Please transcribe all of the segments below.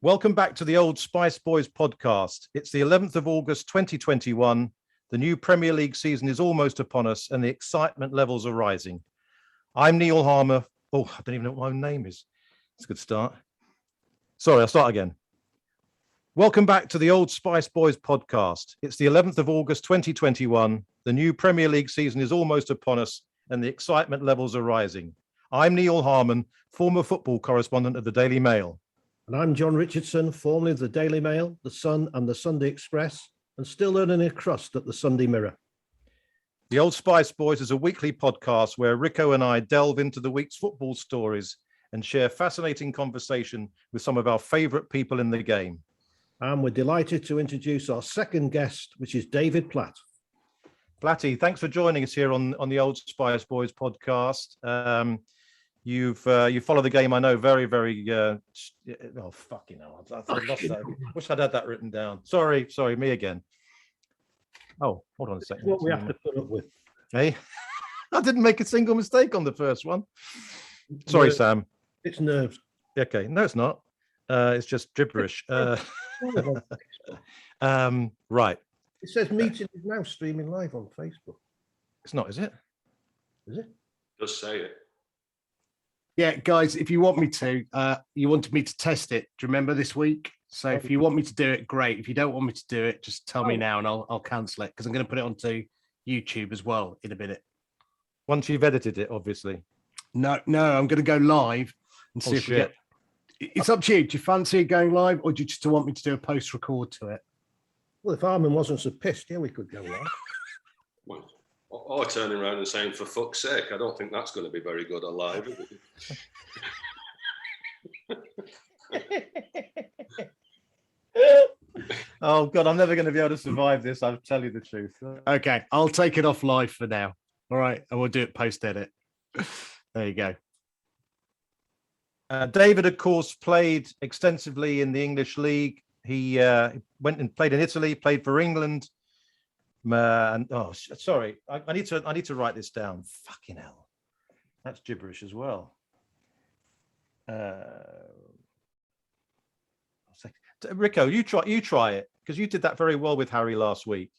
Welcome back to the Old Spice Boys podcast. It's the 11th of August 2021. The new Premier League season is almost upon us and the excitement levels are rising. I'm Neil Harmer. Oh, I don't even know what my own name is. It's a good start. Sorry, I'll start again. Welcome back to the Old Spice Boys podcast. It's the 11th of August 2021. The new Premier League season is almost upon us and the excitement levels are rising. I'm Neil Harman, former football correspondent of the Daily Mail. And I'm John Richardson, formerly of the Daily Mail, the Sun and the Sunday Express, and still earning a crust at the Sunday Mirror. The Old Spice Boys is a weekly podcast where Rico and I delve into the week's football stories and share fascinating conversation with some of our favourite people in the game. And we're delighted to introduce our second guest, which is David Platt. Platty, thanks for joining us here on the Old Spice Boys podcast. You follow the game, I know, very, very. Oh fucking hell! I lost that. Wish I'd had that written down. Sorry, me again. Oh, hold on a second. What we have to put up with. Hey, I didn't make a single mistake on the first one. Sorry, nerves. Sam. It's nerves. Okay, no, it's not. It's just gibberish. Right. It says meeting is now streaming live on Facebook. It's not, is it? Is it? Just say it. Yeah, guys, if you want me to, you wanted me to test it. Do you remember this week? So if you want me to do it, great. If you don't want me to do it, just tell me now and I'll cancel it because I'm going to put it onto YouTube as well in a minute. Once you've edited it, obviously. No, I'm going to go live and see if we get... It's up to you. Do you fancy going live or do you just want me to do a post-record to it? Well, if Armin wasn't so pissed, yeah, we could go live. Well, or turning around and saying, for fuck's sake, I don't think that's going to be very good alive. Oh, God, I'm never going to be able to survive this. I'll tell you the truth. Okay, I'll take it off live for now. All right, and we'll do it post-edit. There you go. David, of course, played extensively in the English league. He went and played in Italy, played for England. I need to write this down. Fucking hell, that's gibberish as well. Rico, you try it because you did that very well with Harry last week.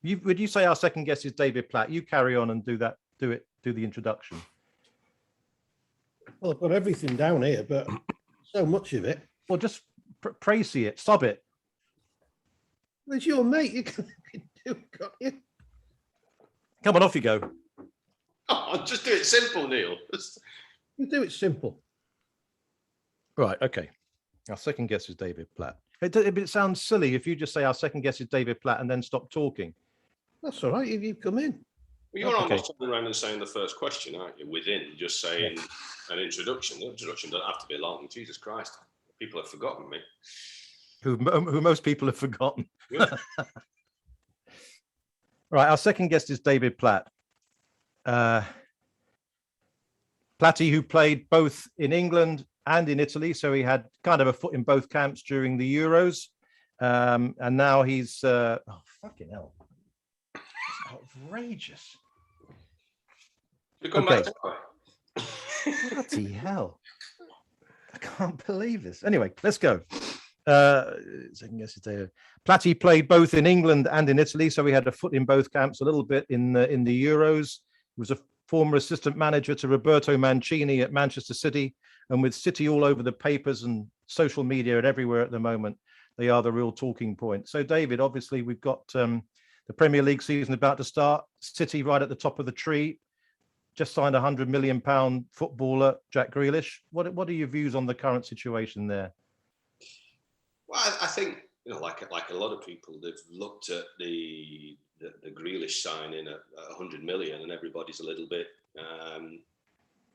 Would you say our second guest is David Platt? You carry on and do the introduction. Well, I've got everything down here, but so much of it. Well, just praise it, sub it. It's your mate. You can do it, can't you? Come on, off you go. Oh, just do it simple, Neil. You do it simple. Right, okay. Our second guest is David Platt. It sounds silly if you just say our second guest is David Platt and then stop talking. That's all right. If you come in. Well, you're almost turning around and saying the first question, aren't you? Within just saying an introduction. The introduction doesn't have to be long. Jesus Christ, people have forgotten me. Who most people have forgotten. Yeah. Right, our second guest is David Platt. Platty, who played both in England and in Italy, so he had kind of a foot in both camps during the Euros. And now he's... oh, fucking hell. Outrageous. Okay. Bloody hell. I can't believe this. Anyway, let's go. Second guess today. Platty played both in England and in Italy, so he had a foot in both camps a little bit in the Euros. He was a former assistant manager to Roberto Mancini at Manchester City, and with City all over the papers and social media and everywhere at the moment, they are the real talking point. So, David, obviously we've got the Premier League season about to start. City right at the top of the tree. Just signed a £100 million footballer, Jack Grealish. What are your views on the current situation there? Well, I think, like a lot of people, they've looked at the Grealish signing at 100 million, and everybody's a little bit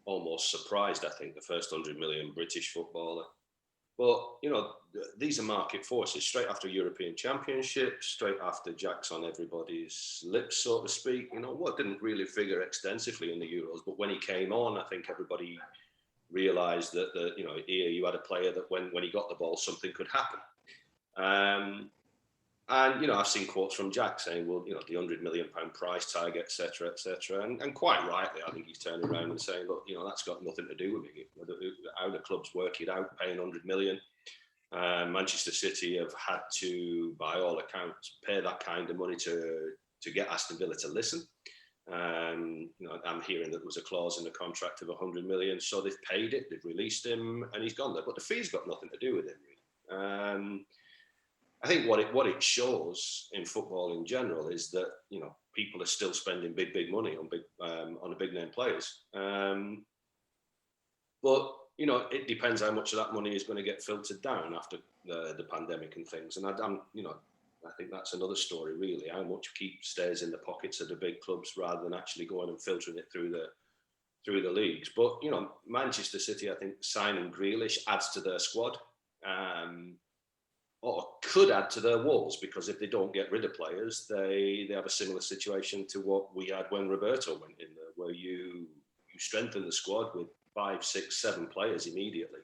almost surprised. I think the first 100 million British footballer. But, these are market forces. Straight after European Championship, straight after Jack's on everybody's lips, so to speak. What didn't really figure extensively in the Euros, but when he came on, I think everybody realised that here you had a player that when he got the ball, something could happen. And I've seen quotes from Jack saying, well, the £100 million price tag, etc., etc. And quite rightly, I think he's turning around and saying, look, that's got nothing to do with me. How the clubs work it out, paying 100 million. Manchester City have had to, by all accounts, pay that kind of money to get Aston Villa to listen. I'm hearing that there was a clause in the contract of 100 million, so they've paid it, they've released him, and he's gone there. But the fee's got nothing to do with it, really. I think what it shows in football in general is that people are still spending big money on the big name players. But it depends how much of that money is going to get filtered down after the pandemic and things. And I think that's another story, really. How much stays in the pockets of the big clubs rather than actually going and filtering it through the leagues. But Manchester City, I think signing Grealish adds to their squad, or could add to their walls, because if they don't get rid of players, they have a similar situation to what we had when Roberto went in there, where you strengthen the squad with 5, 6, 7 players immediately.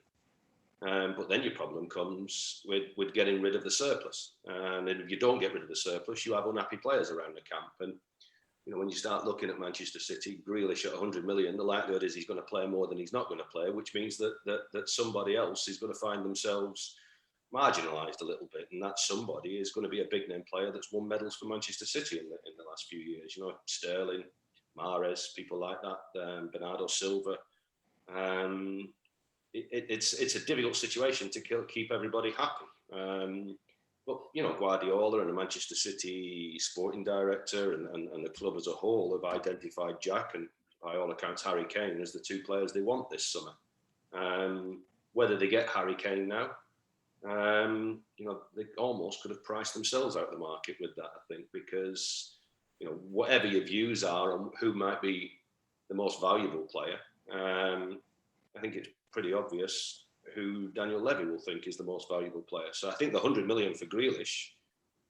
But then your problem comes with getting rid of the surplus. And if you don't get rid of the surplus, you have unhappy players around the camp. And, when you start looking at Manchester City, Grealish at 100 million, the likelihood is he's going to play more than he's not going to play, which means that somebody else is going to find themselves marginalised a little bit. And that somebody is going to be a big name player that's won medals for Manchester City in the last few years. Sterling, Mahrez, people like that, Bernardo Silva. It's a difficult situation to keep everybody happy. But Guardiola and the Manchester City sporting director and the club as a whole have identified Jack and, by all accounts, Harry Kane as the 2 players they want this summer. Whether they get Harry Kane now, they almost could have priced themselves out of the market with that, I think, because whatever your views are on who might be the most valuable player, I think it's pretty obvious who Daniel Levy will think is the most valuable player. So I think the 100 million for Grealish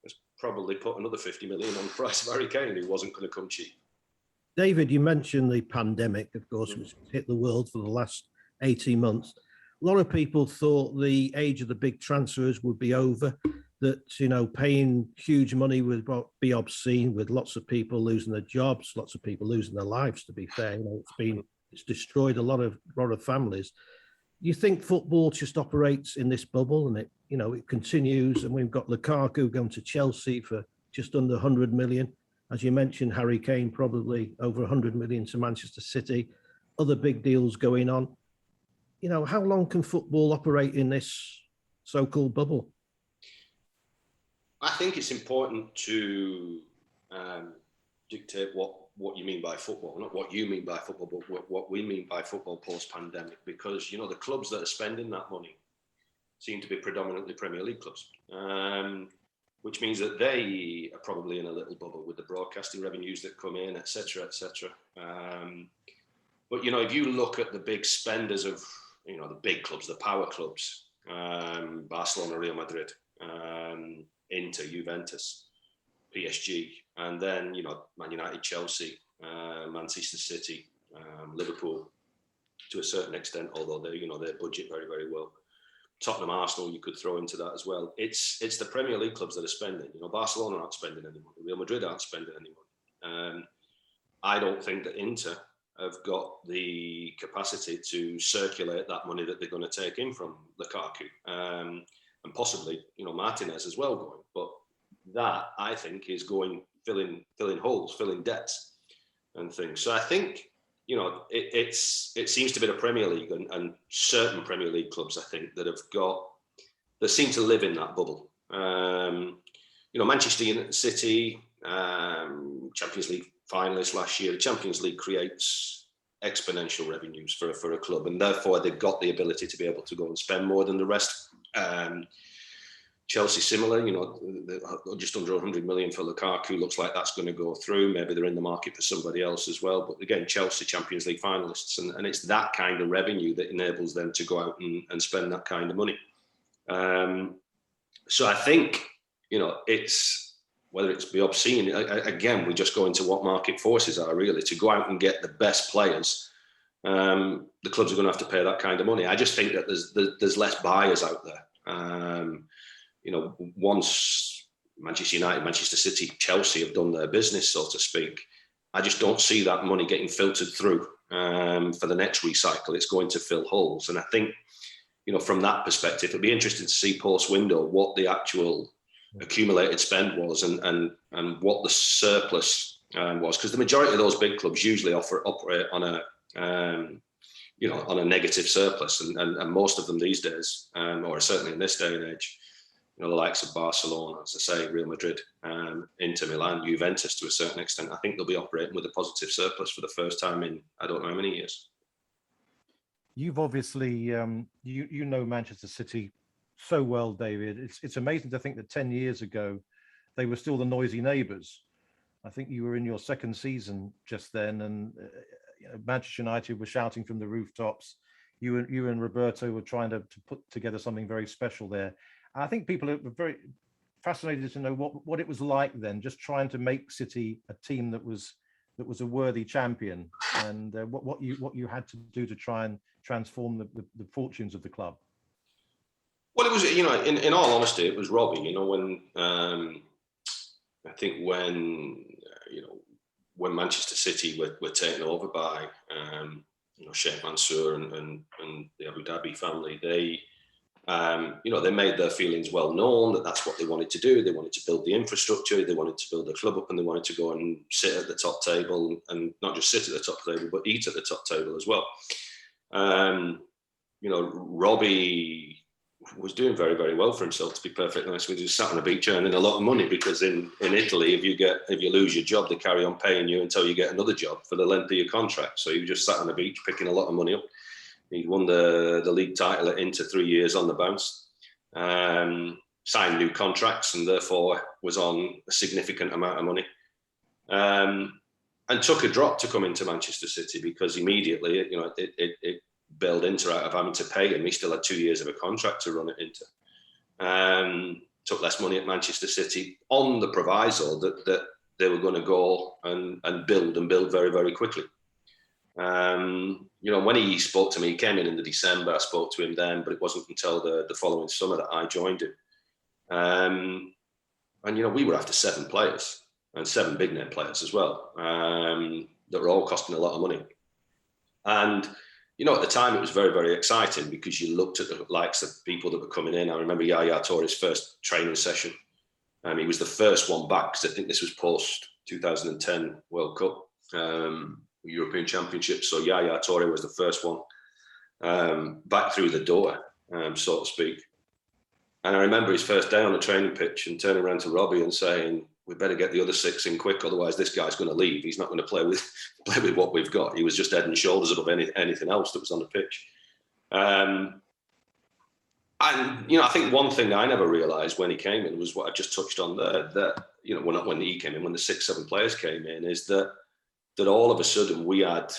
has probably put another 50 million on the price of Harry Kane, who wasn't going to come cheap. David, you mentioned the pandemic, of course, which hit the world for the last 18 months. A lot of people thought the age of the big transfers would be over, that, paying huge money would be obscene, with lots of people losing their jobs, lots of people losing their lives, to be fair. It's destroyed a lot of families. You think football just operates in this bubble and it continues, and we've got Lukaku going to Chelsea for just under 100 million. As you mentioned, Harry Kane probably over 100 million to Manchester City, other big deals going on. How long can football operate in this so-called bubble? I think it's important to dictate what you mean by football, not what you mean by football, but what we mean by football post-pandemic, because, the clubs that are spending that money seem to be predominantly Premier League clubs, which means that they are probably in a little bubble with the broadcasting revenues that come in, etc., etc. But, if you look at the big spenders of, the big clubs, the power clubs, Barcelona, Real Madrid, Inter, Juventus, PSG, and then, Man United, Chelsea, Manchester City, Liverpool, to a certain extent, although they budget very, very well. Tottenham, Arsenal, you could throw into that as well. It's the Premier League clubs that are spending. Barcelona aren't spending any money. Real Madrid aren't spending any money. I don't think that Inter have got the capacity to circulate that money that they're going to take in from Lukaku, and possibly, Martinez as well going. But that, I think, is going filling holes, filling debts and things. So I think, it seems to be the Premier League and certain Premier League clubs, I think, that seem to live in that bubble. Manchester City, Champions League finalists last year. The Champions League creates exponential revenues for a club, and therefore they've got the ability to be able to go and spend more than the rest. Chelsea similar, just under 100 million for Lukaku. Looks like that's going to go through. Maybe they're in the market for somebody else as well. But again, Chelsea Champions League finalists, and it's that kind of revenue that enables them to go out and spend that kind of money. So I think, it's whether it's be obscene. Again, we just go into what market forces are really to go out and get the best players. The clubs are going to have to pay that kind of money. I just think that there's less buyers out there. Once Manchester United, Manchester City, Chelsea have done their business, so to speak, I just don't see that money getting filtered through for the next recycle. It's going to fill holes. And I think, from that perspective, it'll be interesting to see post-window what the actual accumulated spend was and what the surplus was, because the majority of those big clubs usually operate on a on a negative surplus, and most of them these days, or certainly in this day and age, the likes of Barcelona, as I say, Real Madrid, Inter Milan, Juventus to a certain extent, I think they'll be operating with a positive surplus for the first time in I don't know how many years. You've obviously you know Manchester City so well, David. It's amazing to think that 10 years ago they were still the noisy neighbours. I think you were in your second season just then, and Manchester United were shouting from the rooftops. You and Roberto were trying to put together something very special there. I think people are very fascinated to know what it was like then, just trying to make City a team that was a worthy champion, and what you had to do to try and transform the fortunes of the club. Well, it was, in all honesty, it was Robbie. When I think when Manchester City were taken over by Sheikh Mansour and the Abu Dhabi family, they made their feelings well known that that's what they wanted to do. They wanted to build the infrastructure, they wanted to build the club up, and they wanted to go and sit at the top table, and not just sit at the top table, but eat at the top table as well. Robbie was doing very, very well for himself, to be perfectly honest with you. He sat on a beach earning a lot of money, because in Italy, if you lose your job, they carry on paying you until you get another job for the length of your contract. So you just sat on the beach picking a lot of money up. He won the league title at Inter 3 years on the bounce, signed new contracts, and therefore was on a significant amount of money, and took a drop to come into Manchester City, because immediately, it bailed Inter out of having to pay him. He still had 2 years of a contract to run at Inter. Took less money at Manchester City on the proviso that they were going to go and build very, very quickly. When he spoke to me, he came in the December, I spoke to him then, but it wasn't until the following summer that I joined him. And we were after 7 players, and 7 big name players as well, that were all costing a lot of money. And, at the time it was very, very exciting, because you looked at the likes of people that were coming in. I remember Yaya Touré's first training session. He was the first one back, because I think this was post 2010 World Cup. European Championship. So Yaya Touré was the first one back through the door, so to speak. And I remember his first day on the training pitch and turning around to Robbie and saying, "We better get the other 6 in quick, otherwise this guy's going to leave. He's not going to play with what we've got." He was just head and shoulders above anything else that was on the pitch. And I think one thing that I never realised when he came in was what I just touched on there. That not when he came in, when the 6-7 players came in, is that all of a sudden we had,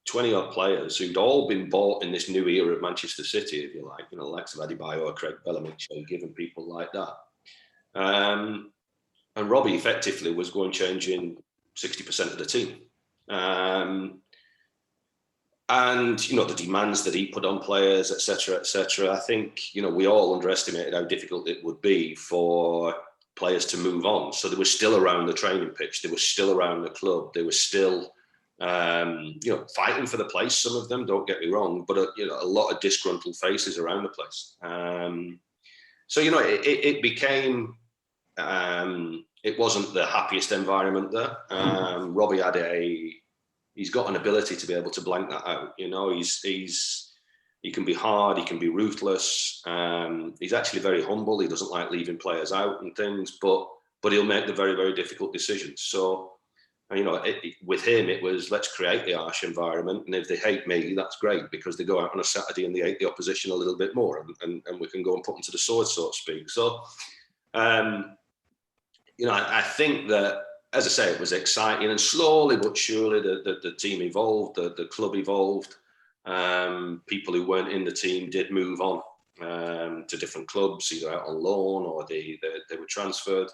20 odd players who'd all been bought in this new era of Manchester City, if you like, the likes of Adebayor, Craig Bellamy, given people like that. And Robbie effectively was going changing 60% of the team. And, the demands that he put on players, et cetera, I think, we all underestimated how difficult it would be for players to move on. So they were still around the training pitch, they were still around the club, they were still fighting for the place, some of them, don't get me wrong, but a lot of disgruntled faces around the place. It became it wasn't the happiest environment there. Robbie he's got an ability to be able to blank that out. He can be hard, he can be ruthless. He's actually very humble. He doesn't like leaving players out and things, but he'll make the very, very difficult decisions. So, with him, it was, let's create the harsh environment. And if they hate me, that's great, because they go out on a Saturday and they hate the opposition a little bit more, and we can go and put them to the sword, so to speak. So, I think that, as I say, it was exciting, and slowly but surely the team evolved, the club evolved. People who weren't in the team did move on to different clubs, either out on loan or they were transferred.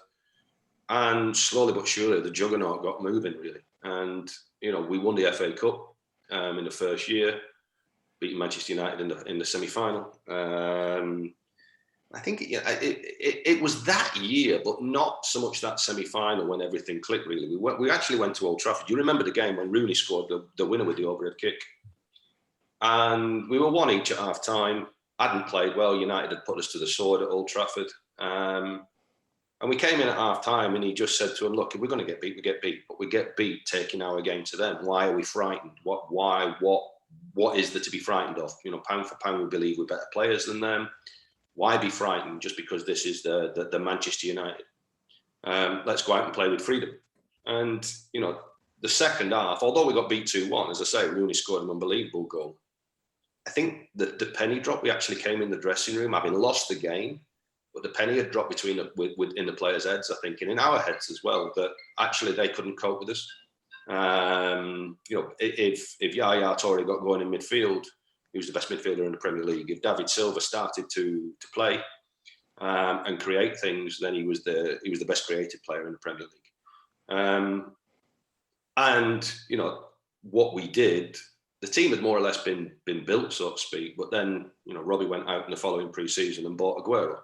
And slowly but surely, the juggernaut got moving, really. And, we won the FA Cup in the first year, beating Manchester United in the semi-final. I think it was that year, but not so much that semi-final when everything clicked, really. We actually went to Old Trafford. Do you remember the game when Rooney scored the winner with the overhead kick? And we were 1 each at half-time. hadn't played well. United had put us to the sword at Old Trafford. And we came in at half time and he just said to him, look, if we're going to get beat, we get beat. But we get beat taking our game to them. Why are we frightened? What is there to be frightened of? You know, pound for pound, we believe we're better players than them. Why be frightened just because this is the Manchester United? Let's go out and play with freedom. And, you know, the second half, although we got beat 2-1, as I say, Rooney scored an unbelievable goal. I think that the penny drop, we actually came in the dressing room, having lost the game, but the penny had dropped within the players' heads, I think, and in our heads as well, that actually they couldn't cope with us. You know, if Yaya Toure got going in midfield, he was the best midfielder in the Premier League. If David Silva started to play and create things, then he was the best creative player in the Premier League. And you know what we did, the team had more or less been built, so to speak. But then you know Robbie went out in the following pre-season and bought Aguero.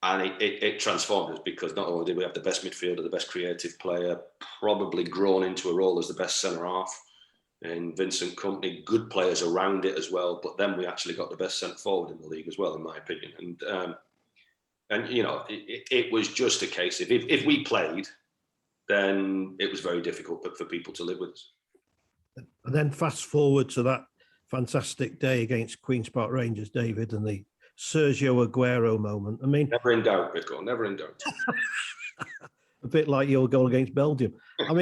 And it transformed us because not only did we have the best midfielder, the best creative player, probably grown into a role as the best centre-half in Vincent Kompany, good players around it as well, but then we actually got the best centre-forward in the league as well, in my opinion. And you know, it was just a case of if we played, then it was very difficult for people to live with us. And then fast forward to that fantastic day against Queen's Park Rangers, David, and the Sergio Aguero moment. I mean, never in doubt, Vico, never in doubt. A bit like your goal against Belgium. I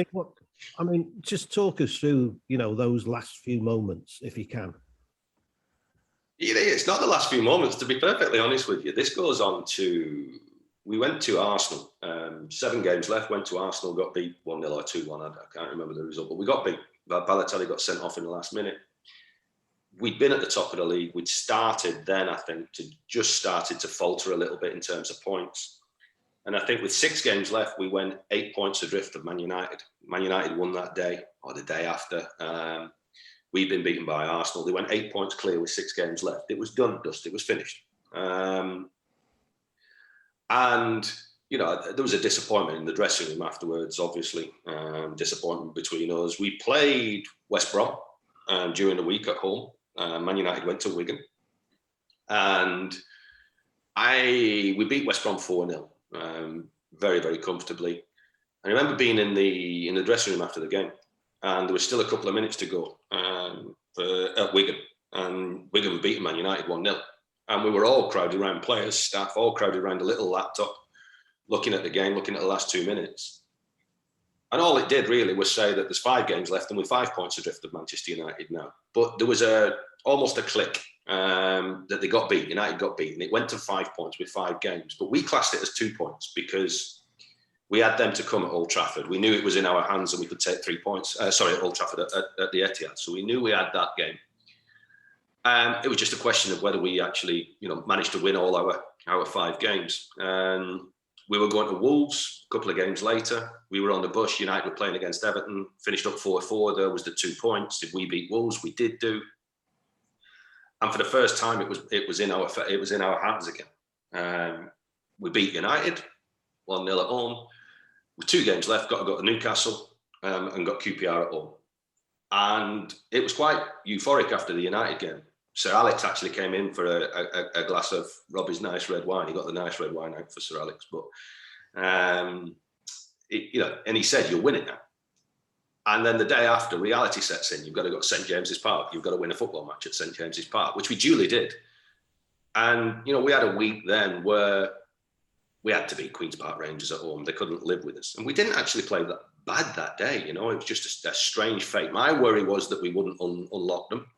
mean, just talk us through, you know, those last few moments, if you can. It's not the last few moments, to be perfectly honest with you. This goes on to, we went to Arsenal, 7 games left, went to Arsenal, got beat 1-0 or 2-1, I can't remember the result, but we got beat. Balotelli got sent off in the last minute. We'd been at the top of the league. We'd started then, I think, just started to falter a little bit in terms of points. And I think with 6 games left, we went 8 points adrift of Man United. Man United won that day or the day after. We'd been beaten by Arsenal. They went 8 points clear with 6 games left. It was done, dust. It was finished. And, you know, there was a disappointment in the dressing room afterwards, obviously. Disappointment between us. We played West Brom during the week at home. Man United went to Wigan. And we beat West Brom 4-0. Very, very comfortably. I remember being in the dressing room after the game, and there was still a couple of minutes to go at Wigan, and Wigan were beating Man United 1-0, and we were all crowded around, players, staff, all crowded around a little laptop, looking at the game, looking at the last 2 minutes, and all it did really was say that there's 5 games left, and we're 5 points adrift of Manchester United now. But there was almost a click. That they got beat. United got beat, and it went to 5 points with 5 games. But we classed it as 2 points because we had them to come at Old Trafford. We knew it was in our hands and we could take 3 points. At Old Trafford at the Etihad. So we knew we had that game. It was just a question of whether we actually, you know, managed to win all our 5 games. We were going to Wolves a couple of games later. We were on the bus. United were playing against Everton. Finished up 4-4. There was the 2 points. If we beat Wolves, we did do. And for the first time, it was in our hands again. We beat United 1-0 at home. With 2 games left, got to go to Newcastle and got QPR at home. And it was quite euphoric after the United game. Sir Alex actually came in for a glass of Robbie's nice red wine. He got the nice red wine out for Sir Alex, but you know, and he said, "You're winning now." And then the day after, reality sets in. You've got to go to St James's Park. You've got to win a football match at St James's Park, which we duly did. And, you know, we had a week then where we had to beat Queen's Park Rangers at home. They couldn't live with us. And we didn't actually play that bad that day, you know. It was just a strange fate. My worry was that we wouldn't unlock them.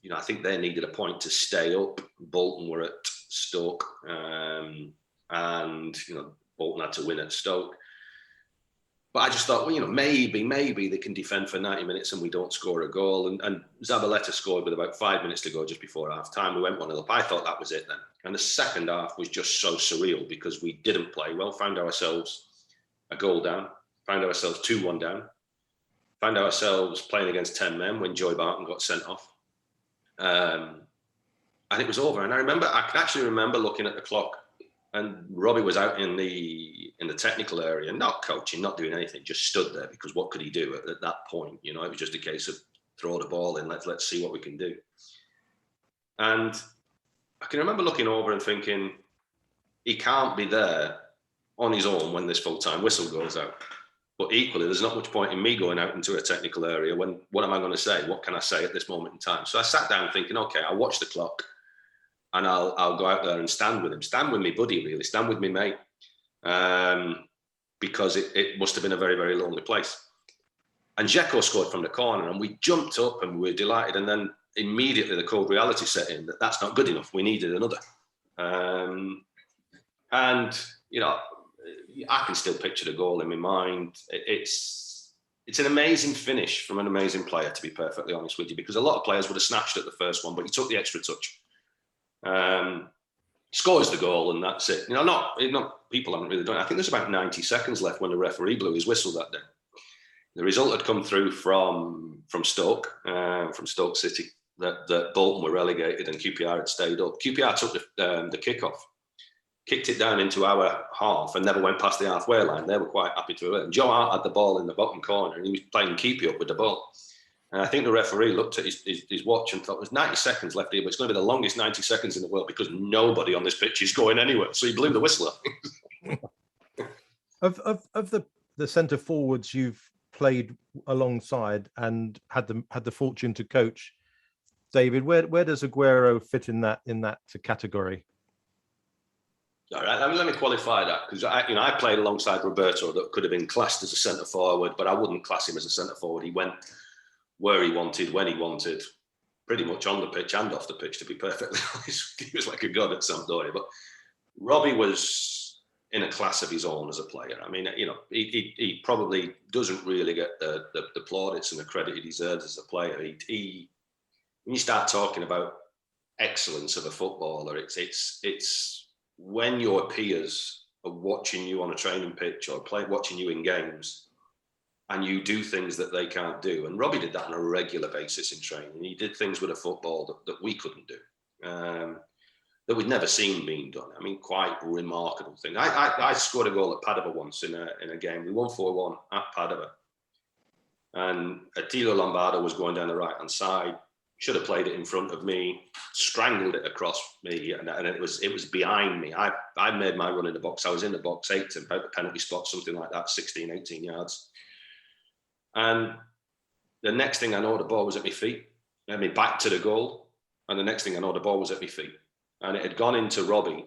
You know, I think they needed a point to stay up. Bolton were at Stoke. And, you know, Bolton had to win at Stoke. But I just thought, well, you know, maybe they can defend for 90 minutes and we don't score a goal. And Zabaleta scored with about 5 minutes to go just before half time. We went 1-0 up. I thought that was it then. And the second half was just so surreal because we didn't play well, found ourselves a goal down, found ourselves 2-1 down, found ourselves playing against 10 men when Joy Barton got sent off. And it was over. And I can actually remember looking at the clock, and Robbie was out in the technical area, not coaching, not doing anything, just stood there because what could he do at that point? You know, it was just a case of throw the ball in. Let's see what we can do. And I can remember looking over and thinking, he can't be there on his own when this full-time whistle goes out. But equally, there's not much point in me going out into a technical area when, what am I going to say? What can I say at this moment in time? So I sat down thinking, okay, I'll watch the clock and I'll go out there and stand with him. Stand with me buddy, really. Stand with me mate. Because it must have been a very, very lonely place. And Dzeko scored from the corner and we jumped up and we were delighted. And then immediately the cold reality set in that that's not good enough. We needed another. And, you know, I can still picture the goal in my mind. It's an amazing finish from an amazing player, to be perfectly honest with you, because a lot of players would have snatched at the first one, but he took the extra touch. Scores the goal and that's it. You know, not people haven't really done it. I think there's about 90 seconds left when the referee blew his whistle that day. The result had come through from Stoke City, that Bolton were relegated and QPR had stayed up. QPR took the kick-off, kicked it down into our half and never went past the halfway line. They were quite happy to it. And Joe Hart had the ball in the bottom corner and he was playing keepy up with the ball. And I think the referee looked at his watch and thought, there's 90 seconds left here, but it's going to be the longest 90 seconds in the world because nobody on this pitch is going anywhere. So he blew the whistle. Of the centre forwards you've played alongside and had the fortune to coach, David, where does Aguero fit in that category? All right, let me qualify that because I played alongside Roberto that could have been classed as a centre forward, but I wouldn't class him as a centre forward. He went where he wanted, when he wanted, pretty much on the pitch and off the pitch, to be perfectly honest. He was like a god at Sampdoria. But Robbie was in a class of his own as a player. I mean, you know, he probably doesn't really get the plaudits and the credit he deserves as a player. When you start talking about excellence of a footballer, it's when your peers are watching you on a training pitch or watching you in games, and you do things that they can't do. And Robbie did that on a regular basis in training. He did things with a football that we couldn't do, that we'd never seen being done. I mean, quite remarkable thing. I scored a goal at Padova once in a game. We won 4-1 at Padova. And Attilio Lombardo was going down the right-hand side, should have played it in front of me, strangled it across me, and it was behind me. I made my run in the box. I was in the box 8 to about the penalty spot, something like that, 16, 18 yards. And the next thing I know, the ball was at my feet, and me back to the goal. And the next thing I know, the ball was at my feet. And it had gone into Robbie.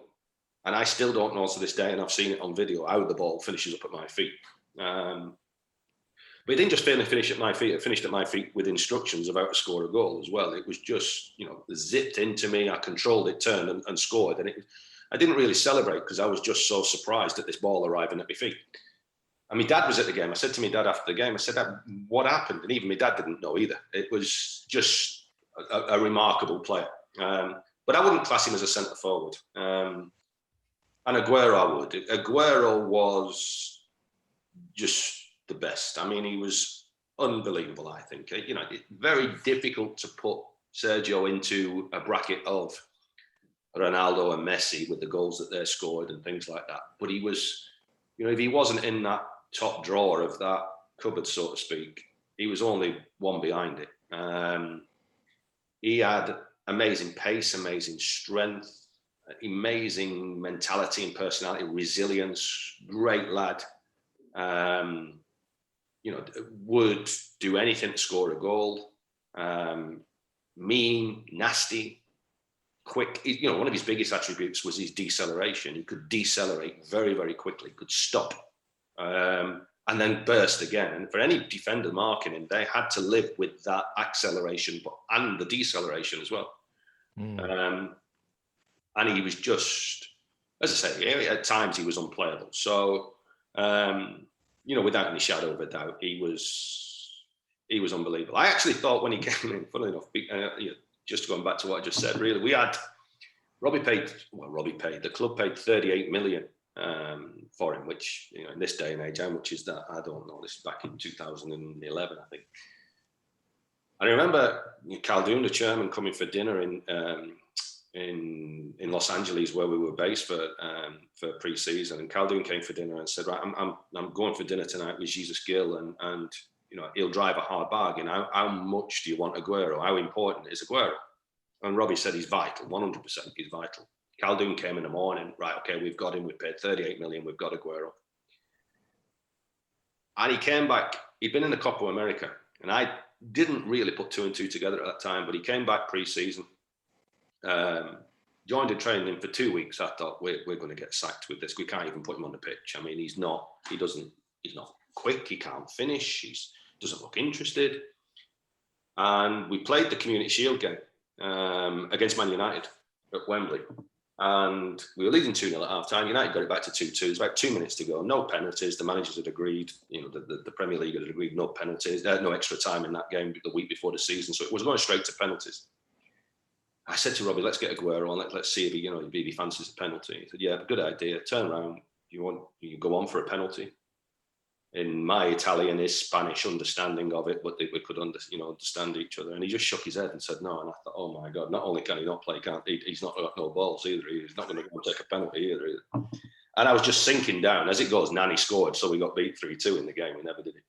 And I still don't know to this day, and I've seen it on video, how the ball finishes up at my feet. But it didn't just finish at my feet, it finished at my feet with instructions about to score a goal as well. It was just, you know, zipped into me, I controlled it, turned and scored. And I didn't really celebrate because I was just so surprised at this ball arriving at my feet. And my dad was at the game. I said to my dad after the game, I said, what happened? And even my dad didn't know either. It was just a remarkable player. But I wouldn't class him as a centre forward. And Aguero, I would. Aguero was just the best. I mean, he was unbelievable, I think. You know, it's very difficult to put Sergio into a bracket of Ronaldo and Messi with the goals that they scored and things like that. But he was, you know, if he wasn't in that top drawer of that cupboard, so to speak, he was only one behind it. He had amazing pace, amazing strength, amazing mentality and personality, resilience, great lad. You know, would do anything to score a goal. Mean, nasty, quick. You know, one of his biggest attributes was his deceleration. He could decelerate very, very quickly, could stop and then burst again. And for any defender marking him, they had to live with that acceleration and the deceleration as well. And he was just, as I say, at times he was unplayable. So, you know, without any shadow of a doubt, he was unbelievable. I actually thought when he came in, funnily enough, just going back to what I just said, really, the club paid 38 million for him, which, you know, in this day and age, how much is that? I don't know. This is back in 2011, I think. I remember Caldoun, the chairman, coming for dinner in Los Angeles, where we were based for pre-season, and Caldoun came for dinner and said, right, I'm going for dinner tonight with Jesus Gill, and he'll drive a hard bargain. How much do you want Aguero? How important is Aguero? And Robbie said he's vital, 100%. He's vital. Caldoun came in the morning, right? Okay, we've got him. We paid 38 million. We've got Aguero. And he came back. He'd been in the Copa America, and I didn't really put two and two together at that time. But he came back pre-season, joined in training for 2 weeks. I thought we're going to get sacked with this. We can't even put him on the pitch. I mean, he's not quick. He can't finish. He doesn't look interested. And we played the Community Shield game against Man United at Wembley. And we were leading 2-0 at half time. United got it back to 2-2. There's about 2 minutes to go. No penalties. The managers had agreed, the Premier League had agreed no penalties. No extra time in that game the week before the season. So it was going straight to penalties. I said to Robbie, let's get Aguero on. Let's see if he fancies a penalty. He said, yeah, good idea. Turn around. You go on for a penalty. In my Italian, his Spanish understanding of it, but we could understand each other. And he just shook his head and said no. And I thought, oh my God, not only can he not play, he's not got no balls either. He's not going to go and take a penalty either. And I was just sinking down. As it goes, Nani scored, so we got beat 3-2 in the game. We never did it.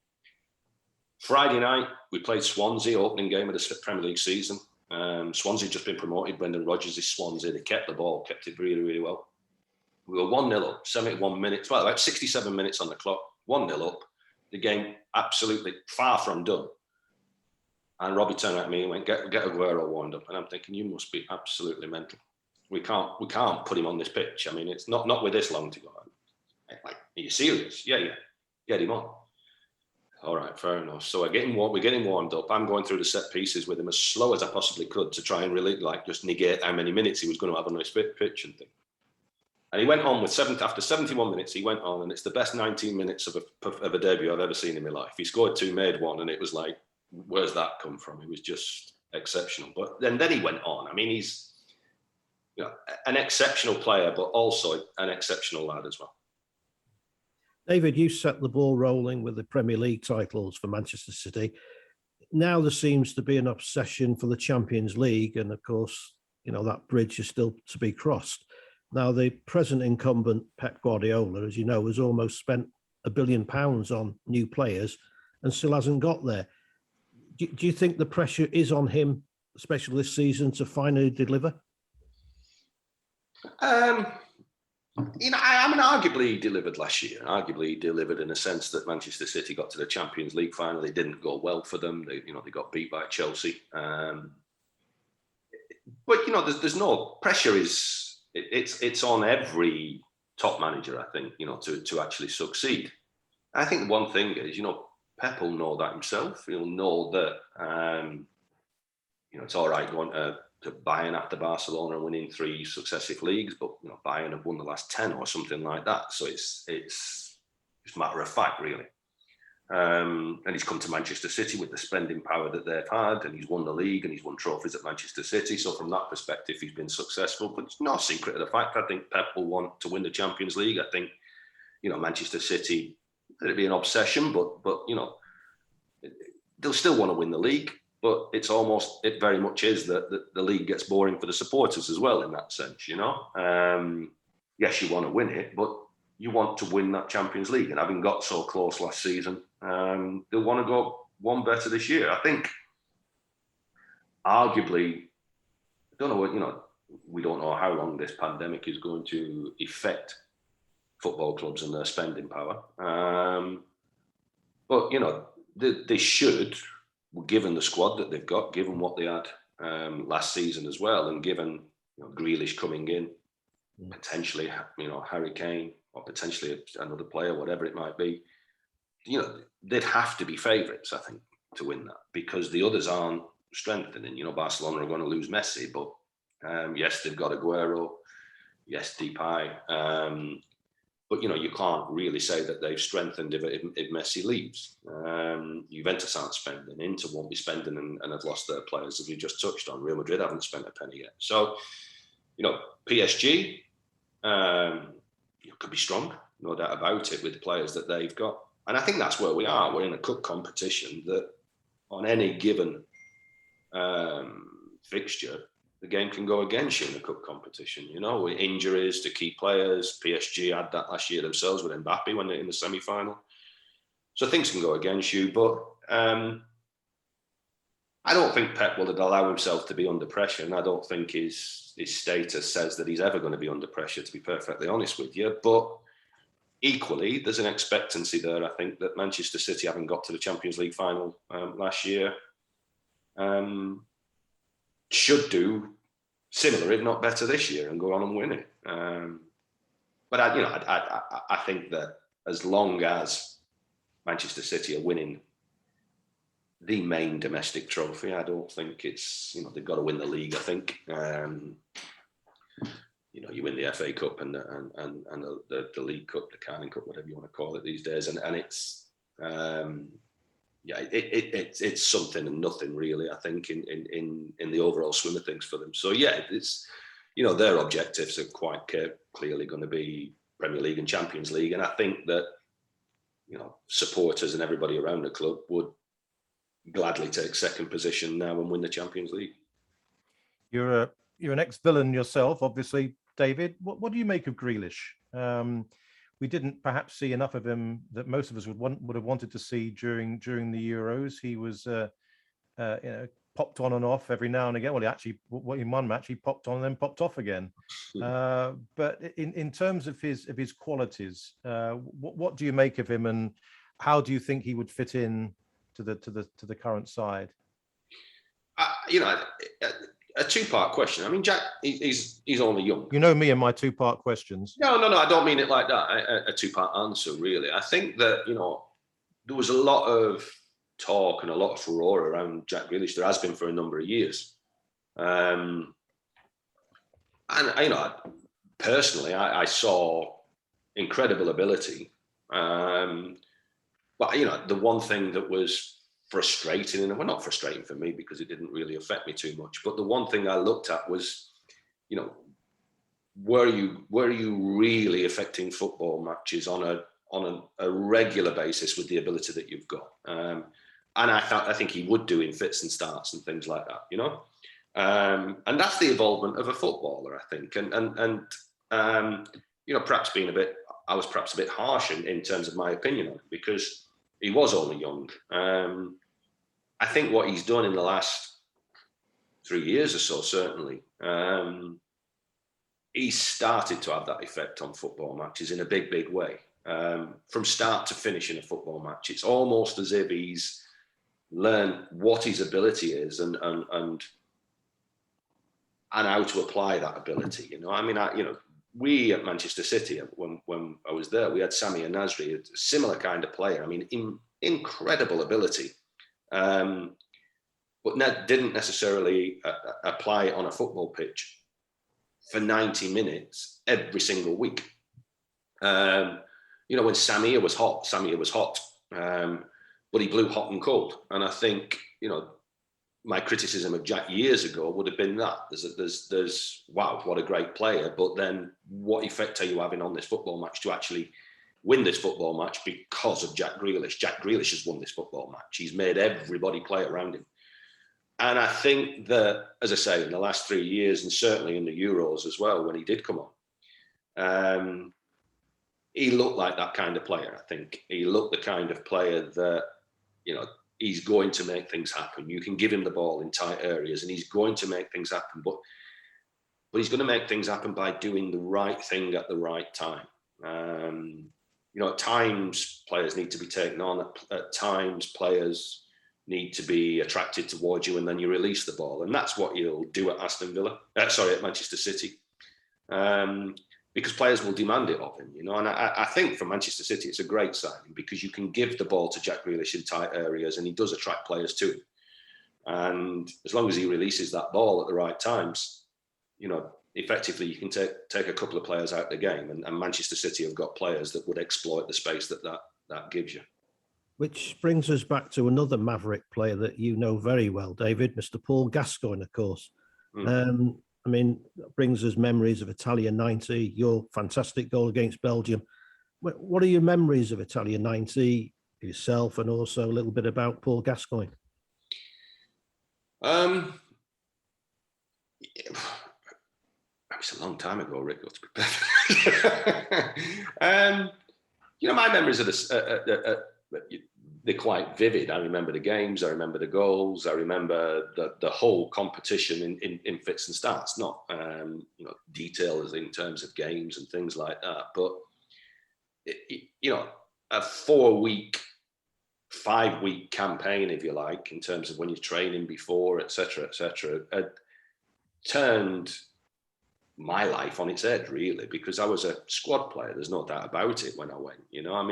Friday night, we played Swansea, opening game of the Premier League season. Swansea had just been promoted. Brendan Rodgers is Swansea. They kept the ball, kept it really, really well. We were 1-0 up, 71 minutes, well, about 67 minutes on the clock. 1-0 up, the game absolutely far from done. And Robbie turned at me and went, get Aguero warmed up. And I'm thinking, you must be absolutely mental. We can't put him on this pitch. I mean, it's not with this long to go. Like, are you serious? Yeah. Get him on. All right, fair enough. So we're getting warmed up. I'm going through the set pieces with him as slow as I possibly could to try and really just negate how many minutes he was going to have on this pitch and thing. And he went on after 71 minutes, he went on, and it's the best 19 minutes of a debut I've ever seen in my life. He scored 2, made 1, and it was like, where's that come from? It was just exceptional. But then he went on. I mean, he's an exceptional player, but also an exceptional lad as well. David, you set the ball rolling with the Premier League titles for Manchester City. Now there seems to be an obsession for the Champions League, and of course, that bridge is still to be crossed. Now, the present incumbent, Pep Guardiola, as you know, has almost spent £1 billion on new players and still hasn't got there. Do you think the pressure is on him, especially this season, to finally deliver? I mean, arguably he delivered last year. Arguably he delivered in a sense that Manchester City got to the Champions League final. It didn't go well for them. They got beat by Chelsea. But there's no pressure. It's on every top manager, I think, to actually succeed. I think one thing is, Pep will know that himself. He'll know that, it's all right going to Bayern after Barcelona and winning 3 successive leagues, but, Bayern have won the last 10 or something like that. So it's just matter of fact, really. And he's come to Manchester City with the spending power that they've had, and he's won the league and he's won trophies at Manchester City. So from that perspective, he's been successful. But it's no secret of the fact, I think Pep will want to win the Champions League. I think, Manchester City, it'll be an obsession, but they'll still want to win the league. But it very much is that the league gets boring for the supporters as well in that sense, Yes, you want to win it, but you want to win that Champions League. And having got so close last season, they'll want to go one better this year. I think, arguably, I don't know we don't know how long this pandemic is going to affect football clubs and their spending power. But, they should, given the squad that they've got, given what they had last season as well, and given Grealish coming in, potentially, Harry Kane, or potentially another player, whatever it might be, they'd have to be favourites, I think, to win that, because the others aren't strengthening. Barcelona are going to lose Messi, but yes, they've got Aguero, yes, Depay, but you can't really say that they've strengthened if Messi leaves. Juventus aren't spending, Inter won't be spending, and have lost their players, as we just touched on. Real Madrid haven't spent a penny yet. So, PSG could be strong, no doubt about it, with the players that they've got. And I think that's where we are. We're in a cup competition that on any given fixture, the game can go against you in a cup competition, with injuries to key players. PSG had that last year themselves with Mbappe when they're in the semi-final. So things can go against you. But I don't think Pep will allow himself to be under pressure, and I don't think his status says that he's ever going to be under pressure, to be perfectly honest with you. But equally, there's an expectancy there, I think, that Manchester City, having got to the Champions League final last year, should do similar, if not better, this year and go on and win it. But I think that as long as Manchester City are winning the main domestic trophy, I don't think it's, they've got to win the league, I think. You win the FA Cup and the League Cup, the Carling Cup, whatever you want to call it these days, and it's it's something and nothing really, I think, in the overall swim of things for them. So it's their objectives are quite clearly going to be Premier League and Champions League, and I think that supporters and everybody around the club would gladly take second position now and win the Champions League. You're an ex-villain yourself, obviously, David. What do you make of Grealish? We didn't perhaps see enough of him that most of us would have wanted to see during the Euros. He was popped on and off every now and again. Well, in one match he popped on and then popped off again. But in terms of his qualities, what do you make of him, and how do you think he would fit in to the current side? A two-part question. I mean, Jack, he's only young. You know me and my two-part questions. No, I don't mean it like that. A two-part answer, really. I think that, there was a lot of talk and a lot of furore around Jack Grealish. There has been for a number of years. And, personally, I saw incredible ability. But, the one thing that was frustrating, and well, not frustrating for me because it didn't really affect me too much, but the one thing I looked at was, were you really affecting football matches on a regular basis with the ability that you've got? And I think he would do in fits and starts and things like that, and that's the involvement of a footballer, I think, and perhaps I was perhaps a bit harsh in terms of my opinion on him because he was only young. I think what he's done in the last 3 years or so, certainly, he's started to have that effect on football matches in a big, big way. From start to finish in a football match, it's almost as if he's learned what his ability is and how to apply that ability. We at Manchester City, when I was there, we had Sami and Nasri, a similar kind of player. I mean, incredible ability, but didn't necessarily apply it on a football pitch for 90 minutes every single week. When Samir was hot, but he blew hot and cold. And I think, my criticism of Jack years ago would have been that there's wow, what a great player, but then what effect are you having on this football match to actually win this football match because of Jack Grealish? Jack Grealish has won this football match. He's made everybody play around him. And I think that, as I say, in the last 3 years, and certainly in the Euros as well, when he did come on, he looked like that kind of player. I think he looked the kind of player that, he's going to make things happen. You can give him the ball in tight areas and he's going to make things happen. But he's going to make things happen by doing the right thing at the right time. At times players need to be taken on. At times players need to be attracted towards you and then you release the ball. And that's what he'll do at at Manchester City. Because players will demand it of him, And I think for Manchester City, it's a great signing because you can give the ball to Jack Grealish in tight areas and he does attract players to him. And as long as he releases that ball at the right times, effectively you can take a couple of players out of the game. And Manchester City have got players that would exploit the space that gives you. Which brings us back to another Maverick player that you know very well, David, Mr. Paul Gascoigne, of course. That brings us memories of Italia 90, your fantastic goal against Belgium. What are your memories of Italia 90, yourself, and also a little bit about Paul Gascoigne? It's a long time ago, Rick. To be perfect. My memories of they're quite vivid. I remember the games, I remember the goals, I remember the whole competition in fits and starts, not detail as in terms of games and things like that. But a 4-week, 5-week campaign, if you like, in terms of when you're training before, etc., had turned my life on its head, really, because I was a squad player. There's no doubt about it when I went,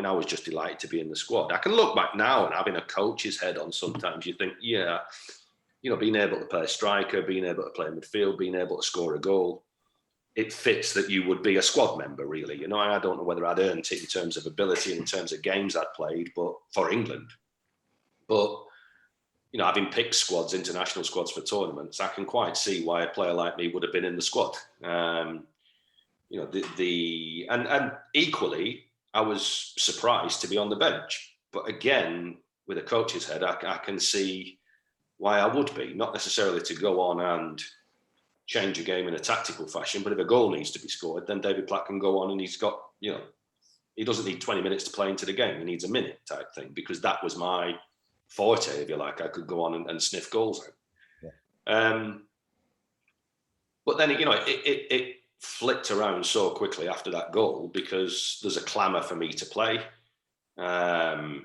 I was just delighted to be in the squad. I can look back now and having a coach's head on, sometimes you think, being able to play a striker, being able to play midfield, being able to score a goal, it fits that you would be a squad member, really. I don't know whether I'd earned it in terms of ability and in terms of games I'd played, but for England. But having picked squads, international squads for tournaments, I can quite see why a player like me would have been in the squad. And equally, I was surprised to be on the bench. But again, with a coach's head, I can see why I would be, not necessarily to go on and change a game in a tactical fashion, but if a goal needs to be scored, then David Platt can go on and he's got, he doesn't need 20 minutes to play into the game. He needs a minute type thing, because that was my forte, if you like. I could go on and sniff goals out. Yeah. But then, it flipped around so quickly after that goal, because there's a clamour for me to play. I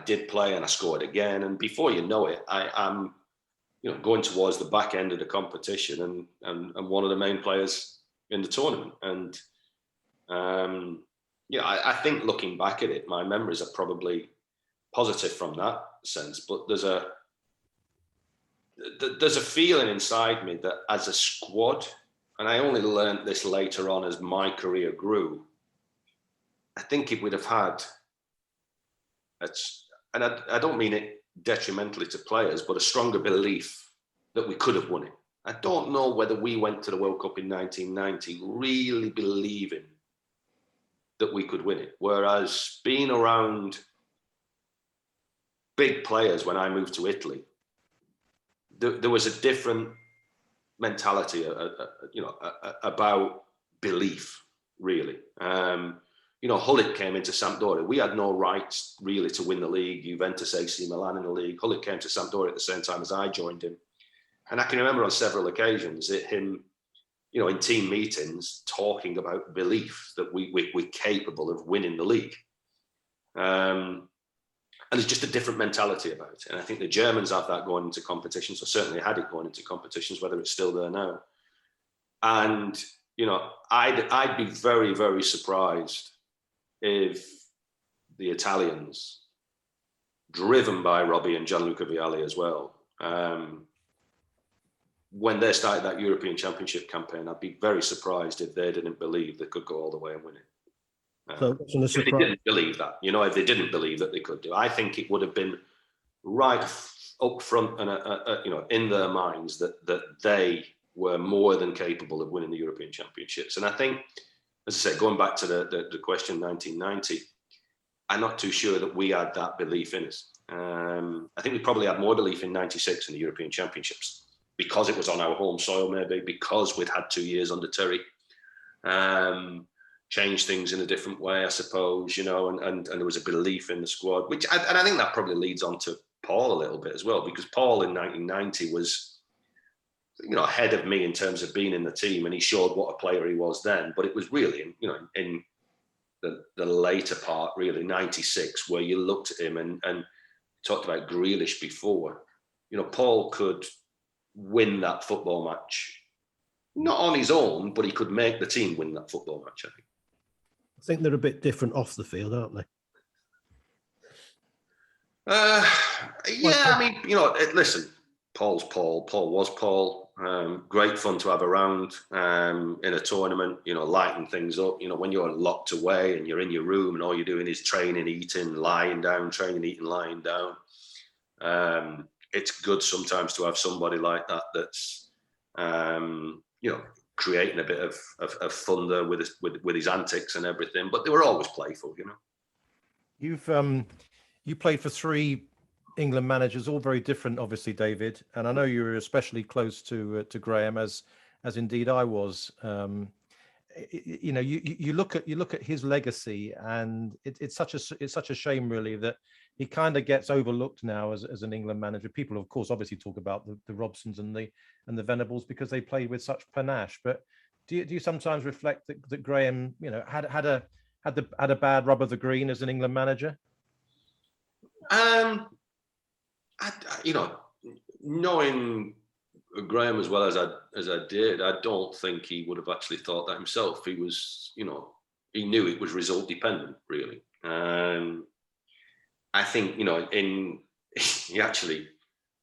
did play and I scored again. And before you know it, I'm going towards the back end of the competition and one of the main players in the tournament. And I think looking back at it, my memories are probably positive from that sense. But there's a feeling inside me that as a squad, and I only learned this later on as my career grew, I think it would have had, and I don't mean it detrimentally to players, but a stronger belief that we could have won it. I don't know whether we went to the World Cup in 1990 really believing that we could win it. Whereas being around big players when I moved to Italy, there was a different mentality, about belief, really. Hullet came into Sampdoria. We had no rights really to win the league. Juventus, AC Milan in the league. Hullet came to Sampdoria at the same time as I joined him. And I can remember on several occasions him, in team meetings, talking about belief that we're capable of winning the league. And there's just a different mentality about it. And I think the Germans have that going into competitions, or certainly had it going into competitions, whether it's still there now. And, I'd be very, very surprised if the Italians, driven by Robbie and Gianluca Vialli as well, when they started that European Championship campaign, I'd be very surprised if they didn't believe they could go all the way and win it. So if they didn't believe that, if they didn't believe that they could do, I think it would have been right up front and in their minds that they were more than capable of winning the European Championships. And I think, as I said, going back to the question 1990, I'm not too sure that we had that belief in us. I think we probably had more belief in 96 in the European Championships, because it was on our home soil, maybe because we'd had 2 years under Terry. Change things in a different way, I suppose, and there was a belief in the squad, and I think that probably leads on to Paul a little bit as well, because Paul in 1990 was, ahead of me in terms of being in the team, and he showed what a player he was then. But it was really, in the later part, really, 96, where you looked at him and talked about Grealish before. Paul could win that football match, not on his own, but he could make the team win that football match, I think. I think they're a bit different off the field, aren't they? Listen, Paul's Paul. Paul was Paul. Great fun to have around in a tournament, lighting things up. When you're locked away and you're in your room and all you're doing is training, eating, lying down, training, eating, lying down. It's good sometimes to have somebody like that that's, creating a bit of fun there with his antics and everything. But they were always playful, You played for 3 England managers, all very different, obviously, David. And I know you were especially close to Graham, as indeed I was. You look at his legacy, and it's such a shame, really, that he kind of gets overlooked now as an England manager. People, of course, obviously talk about the Robsons and the Venables because they played with such panache. But do you sometimes reflect that Graham, had a bad rub of the green as an England manager? Knowing Graham as well as I did, I don't think he would have actually thought that himself. He was, he knew it was result dependent, really. I think, he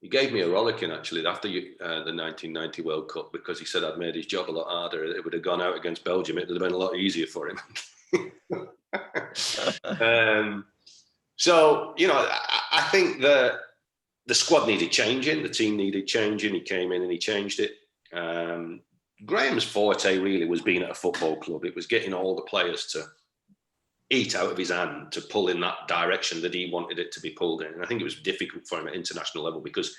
gave me a rollicking actually after the 1990 World Cup, because he said I'd made his job a lot harder. It would have gone out against Belgium. It would have been a lot easier for him. So, I think that the squad needed changing. The team needed changing. He came in and he changed it. Graham's forte really was being at a football club. It was getting all the players to eat out of his hand, to pull in that direction that he wanted it to be pulled in. And I think it was difficult for him at international level because,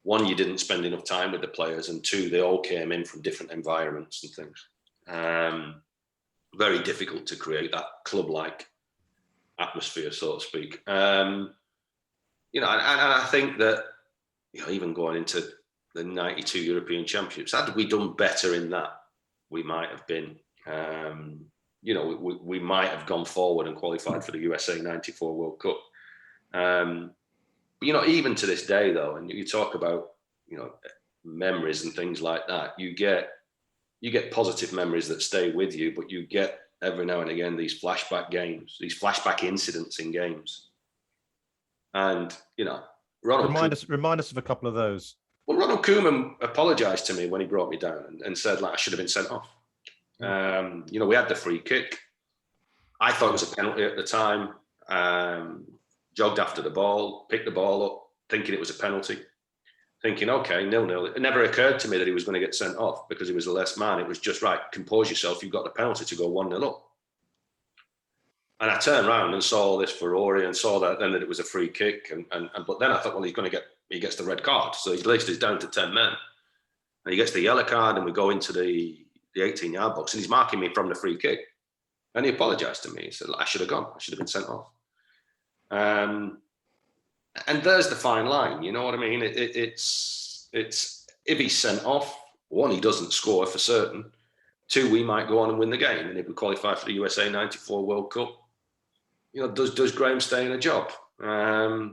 one, you didn't spend enough time with the players, and two, they all came in from different environments and things. Very difficult to create that club-like atmosphere, so to speak. And I think that, even going into the 92 European Championships, had we done better in that, we might have been, we might have gone forward and qualified for the USA 94 World Cup. But, even to this day, though, and you talk about, memories and things like that, you get positive memories that stay with you, but you get every now and again these flashback games, these flashback incidents in games. And, Remind us of a couple of those. Well, Ronald Koeman apologised to me when he brought me down and said, I should have been sent off. We had the free kick. I thought it was a penalty at the time. Jogged after the ball, picked the ball up, thinking it was a penalty. Thinking, okay, 0-0. It never occurred to me that he was going to get sent off because he was a less man. It was just, right, compose yourself. You've got the penalty to go 1-0 up. And I turned around and saw this furore and saw that then that it was a free kick. But then I thought, well, he gets the red card. So at least he's down to 10 men. And he gets the yellow card and we go into the 18-yard box and he's marking me from the free kick. And he apologised to me. He said, I should have gone. I should have been sent off. And there's the fine line. You know what I mean? It's if he's sent off, one, he doesn't score for certain. Two, we might go on and win the game. And if we qualify for the USA 94 World Cup, does Graham stay in a job? I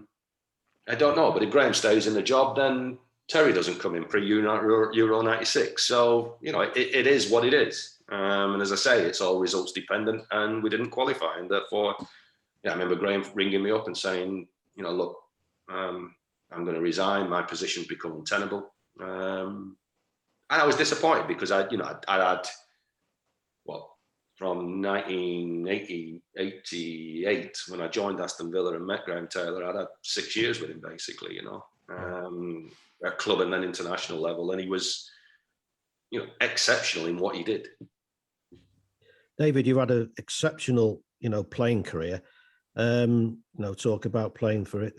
don't know. But if Graham stays in the job, then Terry doesn't come in pre-Euro 96. So, it is what it is. And as I say, it's all results dependent and we didn't qualify. And therefore, I remember Graham ringing me up and saying, look, I'm going to resign. My position's become untenable. And I was disappointed because I had, from 1988, when I joined Aston Villa and met Graham Taylor, I'd had 6 years with him, basically, at club and then international level. And he was, exceptional in what he did. David, you've had an exceptional, playing career. Talk about playing for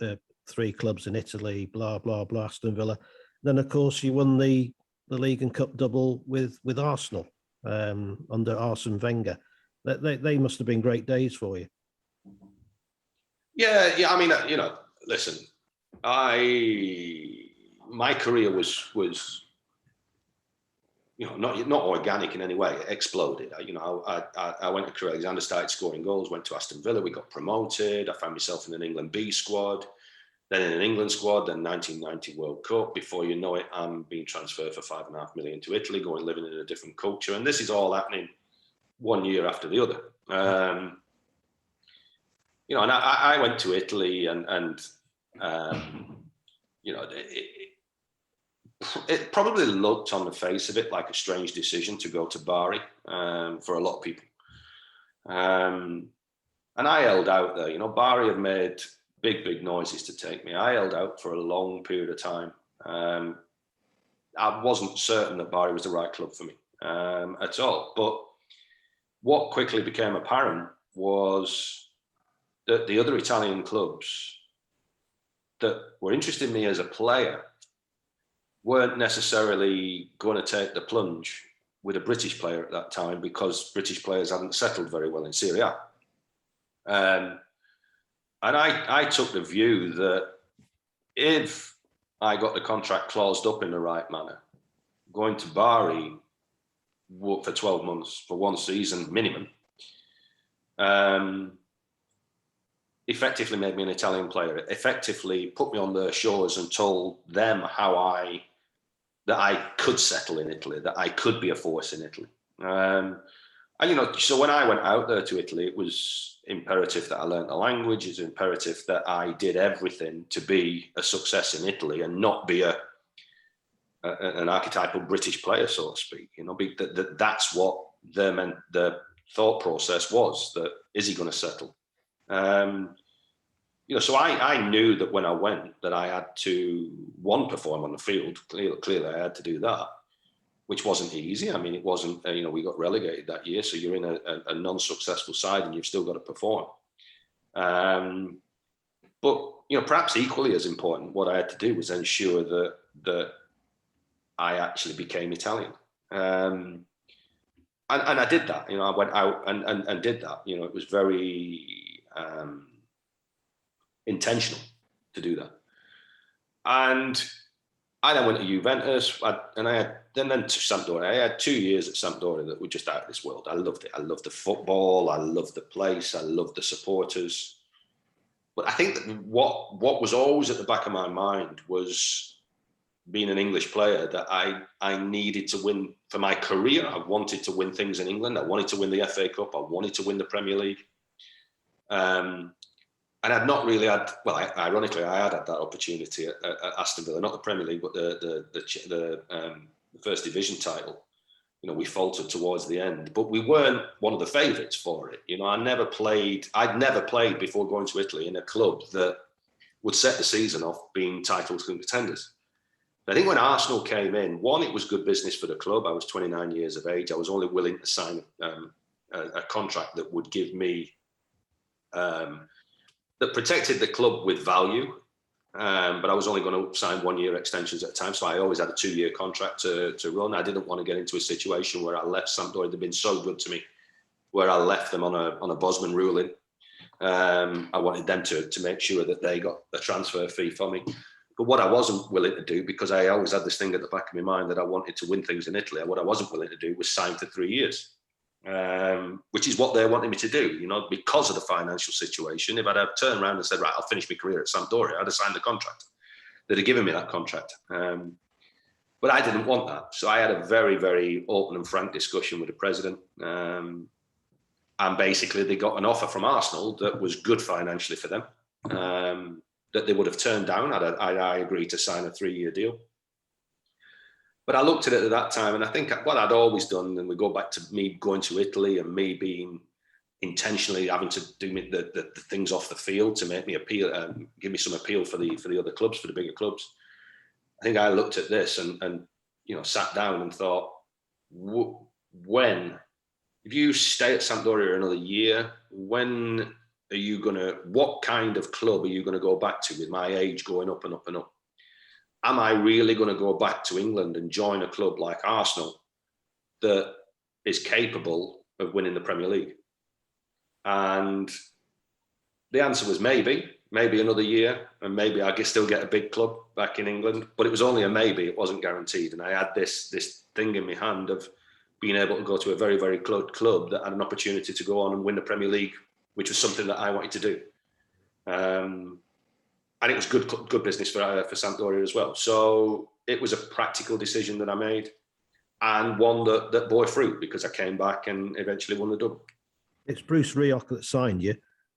3 clubs in Italy, blah, blah, blah, Aston Villa. Then, of course, you won the League and Cup double with Arsenal under Arsene Wenger. They must have been great days for you. Yeah. I mean, listen, my career was not organic in any way. It exploded. I went to Crewe Alexandra, started scoring goals, went to Aston Villa, we got promoted. I found myself in an England B squad, then in an England squad, then 1990 World Cup. Before you know it, I'm being transferred for $5.5 million to Italy, living in a different culture. And this is all happening 1 year after the other. And I went to Italy and it probably looked on the face of it like a strange decision to go to Bari for a lot of people. And I held out there. Bari had made big noises to take me. I held out for a long period of time. I wasn't certain that Bari was the right club for me at all. But what quickly became apparent was that the other Italian clubs that were interested in me as a player weren't necessarily going to take the plunge with a British player at that time because British players hadn't settled very well in Serie A. And I took the view that if I got the contract closed up in the right manner, going to Bari for 12 months, for one season minimum, effectively made me an Italian player. It effectively put me on their shores and told them that I could settle in Italy, that I could be a force in Italy. And, so when I went out there to Italy, it was imperative that I learned the language. It's imperative that I did everything to be a success in Italy and not be an archetypal British player, so to speak. That's what the thought process was, that is he going to settle? So I knew that when I went that I had to, one, perform on the field. Clearly I had to do that, which wasn't easy. I mean, it wasn't, we got relegated that year. So you're in a non-successful side and you've still got to perform. But, perhaps equally as important, what I had to do was ensure that I actually became Italian. And I did that. I went out and did that. It was very intentional to do that. And I then went to Juventus, and then to Sampdoria. I had 2 years at Sampdoria that were just out of this world. I loved it. I loved the football. I loved the place. I loved the supporters. But I think that what was always at the back of my mind was, being an English player, that I needed to win for my career. I wanted to win things in England. I wanted to win the FA Cup. I wanted to win the Premier League. And I'd not really had, ironically, I had that opportunity at Aston Villa, not the Premier League, but the First Division title. We faltered towards the end, but we weren't one of the favourites for it. I'd never played before going to Italy in a club that would set the season off being title contenders. I think when Arsenal came in, one, it was good business for the club. I was 29 years of age. I was only willing to sign a contract that would give me, that protected the club with value. But I was only going to sign 1 year extensions at a time. So I always had a 2 year contract to run. I didn't want to get into a situation where I left Sampdoria. They'd been so good to me, where I left them on a Bosman ruling. I wanted them to make sure that they got a transfer fee for me. But what I wasn't willing to do, because I always had this thing at the back of my mind that I wanted to win things in Italy, what I wasn't willing to do was sign for 3 years, which is what they wanted me to do, because of the financial situation. If I'd have turned around and said, right, I'll finish my career at Sampdoria, I'd have signed the contract. They'd have given me that contract. But I didn't want that. So I had a very, very open and frank discussion with the president. And basically they got an offer from Arsenal that was good financially for them. That they would have turned down had I agreed to sign a 3 year deal. But I looked at it at that time, and I think what I'd always done, and we go back to me going to Italy and me being intentionally having to do the things off the field to make me appeal, give me some appeal for the other clubs, for the bigger clubs. I think I looked at this and sat down and thought, if you stay at Sampdoria another year, what kind of club are you going to go back to with my age going up and up and up? Am I really going to go back to England and join a club like Arsenal that is capable of winning the Premier League? And the answer was maybe another year, and maybe I could still get a big club back in England, but it was only a maybe, it wasn't guaranteed. And I had this thing in my hand of being able to go to a very, very good club that had an opportunity to go on and win the Premier League, which was something that I wanted to do. And it was good business for Sampdoria as well. So it was a practical decision that I made, and one that bore fruit, because I came back and eventually won the double. It's Bruce Rioch that signed you,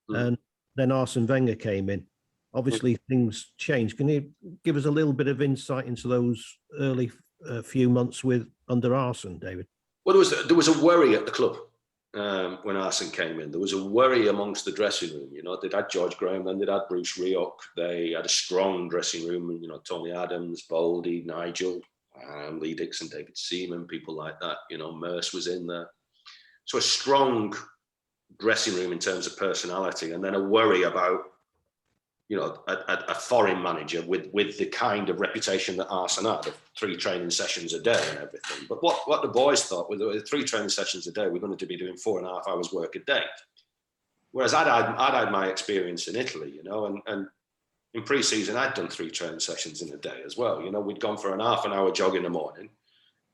and then Arsene Wenger came in. Obviously, things changed. Can you give us a little bit of insight into those early few months under Arsene, David? Well, there was a worry at the club. When Arsene came in, there was a worry amongst the dressing room. They'd had George Graham, then they'd had Bruce Rioch. They had a strong dressing room. Tony Adams, Baldy, Nigel, Lee Dixon, David Seaman, people like that. Merce was in there. So a strong dressing room in terms of personality, and then a worry about, a foreign manager with the kind of reputation that Arsene had, of 3 training sessions a day and everything. But what the boys thought, with 3 training sessions a day, we're going to be doing 4.5 hours work a day. Whereas I'd had my experience in Italy, you know, and in pre-season, I'd done 3 training sessions in a day as well. You know, we'd gone for an half an hour jog in the morning,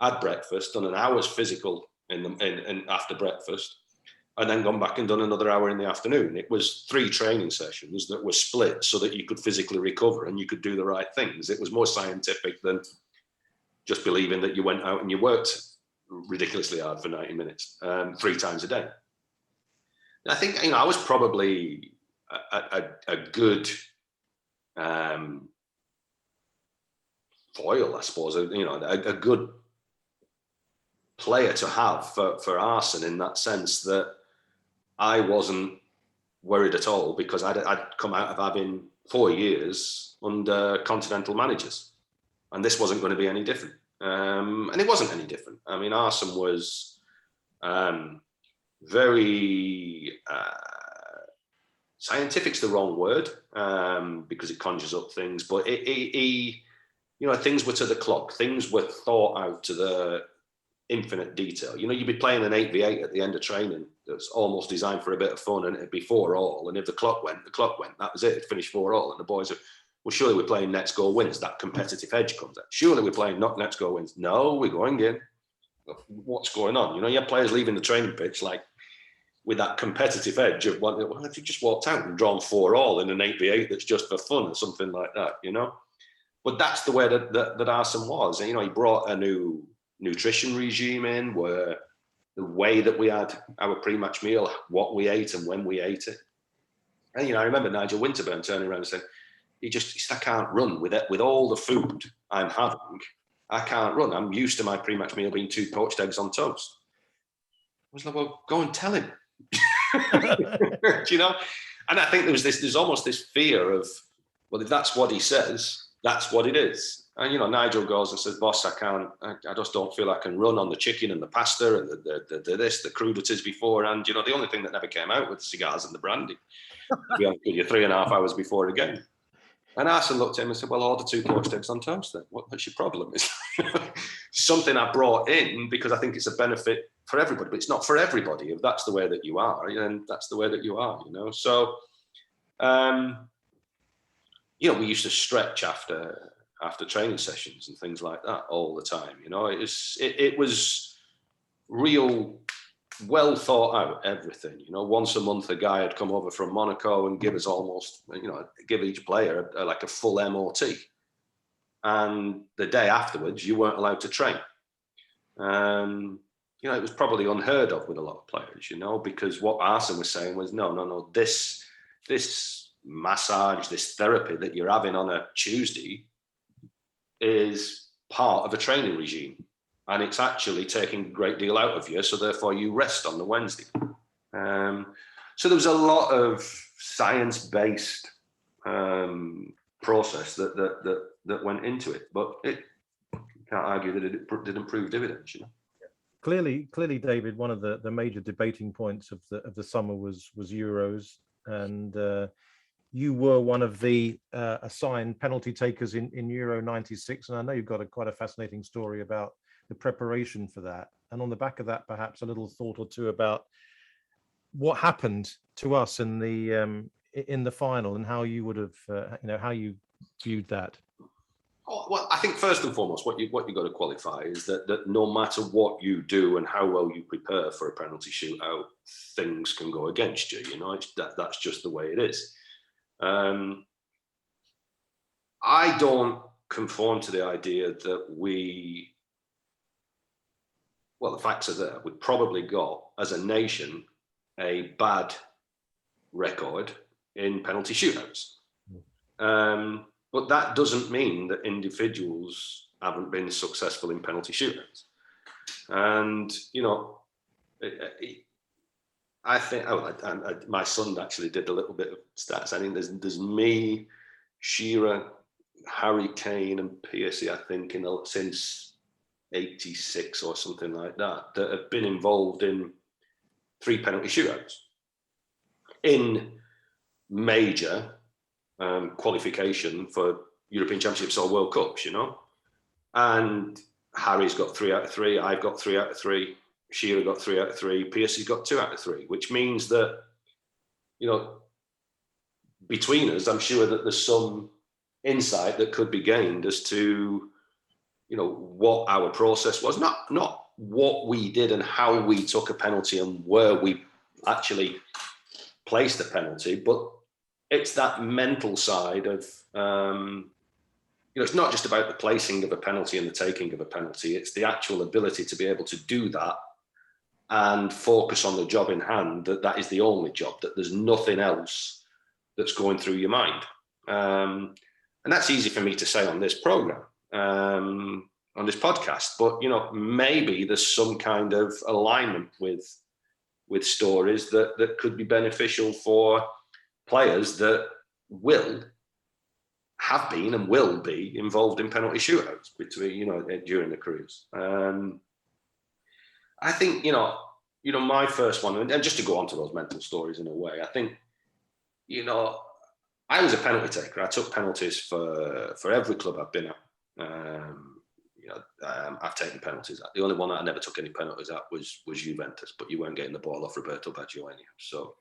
had breakfast, done an hour's physical in after breakfast, and then gone back and done another hour in the afternoon. It was 3 training sessions that were split so that you could physically recover and you could do the right things. It was more scientific than just believing that you went out and you worked ridiculously hard for 90 minutes, 3 times a day. And I think, you know, I was probably a good foil, I suppose, you know, a good player to have for Arsene, in that sense that I wasn't worried at all, because I'd come out of having 4 years under continental managers, and this wasn't going to be any different. And it wasn't any different. I mean, Arsene was very scientific's the wrong word, because it conjures up things, but he, you know, things were to the clock. Things were thought out to the infinite detail. You know, you'd be playing an 8v8 at the end of training that's almost designed for a bit of fun, and it'd be 4-all. And if the clock went, the clock went. That was it. It finished 4-all. And the boys are, well, surely we're playing net score wins. That competitive edge comes out. Surely we're playing not net score wins. No, we're going in. What's going on? You know, you have players leaving the training pitch like with that competitive edge of, well, if you just walked out and drawn 4-all in an 8v8 that's just for fun or something like that, you know? But that's the way that Arsene was. And, you know, he brought a new nutrition regime in, where the way that we had our pre-match meal, what we ate and when we ate it. And, you know, I remember Nigel Winterburn turning around and saying, he said, I can't run with it, with all the food I'm having. I can't run. I'm used to my pre-match meal being 2 poached eggs on toast. I was like, well, go and tell him. Do you know? And I think there's almost this fear of, well, if that's what he says, that's what it is. And, you know, Nigel goes and says, boss, I just don't feel I can run on the chicken and the pasta and the crudities beforehand. You know, the only thing that never came out was the cigars and the brandy. To be honest with you, 3.5 hours before a game. And Arsene looked at him and said, well, order 2 poached eggs on toast then. What's your problem? It's something I brought in because I think it's a benefit for everybody, but it's not for everybody. If that's the way that you are, then that's the way that you are, you know? So, you know, we used to stretch after training sessions and things like that all the time. You know, it was real, well thought out, everything. You know, once a month a guy had come over from Monaco and give us almost, you know, give each player like a full MOT. And the day afterwards, you weren't allowed to train. You know, it was probably unheard of with a lot of players, you know, because what Arsene was saying was, no, this massage, this therapy that you're having on a Tuesday is part of a training regime, and it's actually taking a great deal out of you, so therefore you rest on the Wednesday. So there was a lot of science-based process that went into it, but it can't argue that it didn't prove dividends, you know. Clearly, David, one of the major debating points of the summer was Euros, and you were one of the assigned penalty takers in Euro 96, and I know you've got quite a fascinating story about the preparation for that. And on the back of that, perhaps a little thought or two about what happened to us in the final and how you would have, how you viewed that. Oh, well, I think first and foremost, what you got to qualify is that no matter what you do and how well you prepare for a penalty shootout, things can go against you. You know, that's just the way it is. I don't conform to the idea that the facts are there. We've probably got, as a nation, a bad record in penalty shootouts. But that doesn't mean that individuals haven't been successful in penalty shootouts. And, you know, I think, my son actually did a little bit of stats. I think there's me, Shearer, Harry Kane and Piercy, I think, since 86 or something like that have been involved in 3 penalty shootouts in major qualification for European Championships or World Cups, you know. And Harry's got 3 out of 3, I've got 3 out of 3, Shearer got 3 out of 3, Piercy's got 2 out of 3, which means that between us, I'm sure that there's some insight that could be gained as to, what our process was. Not what we did and how we took a penalty and where we actually placed a penalty, but it's that mental side of, it's not just about the placing of a penalty and the taking of a penalty. It's the actual ability to be able to do that and focus on the job in hand, that is the only job, that there's nothing else that's going through your mind. And that's easy for me to say on this program, on this podcast, but, maybe there's some kind of alignment with stories that could be beneficial for players that have been and will be involved in penalty shootouts during their careers. I think, my first one, and just to go on to those mental stories in a way, I think, I was a penalty taker. I took penalties for every club I've been at. I've taken penalties. The only one that I never took any penalties at was Juventus, but you weren't getting the ball off Roberto Baggio anyhow. So,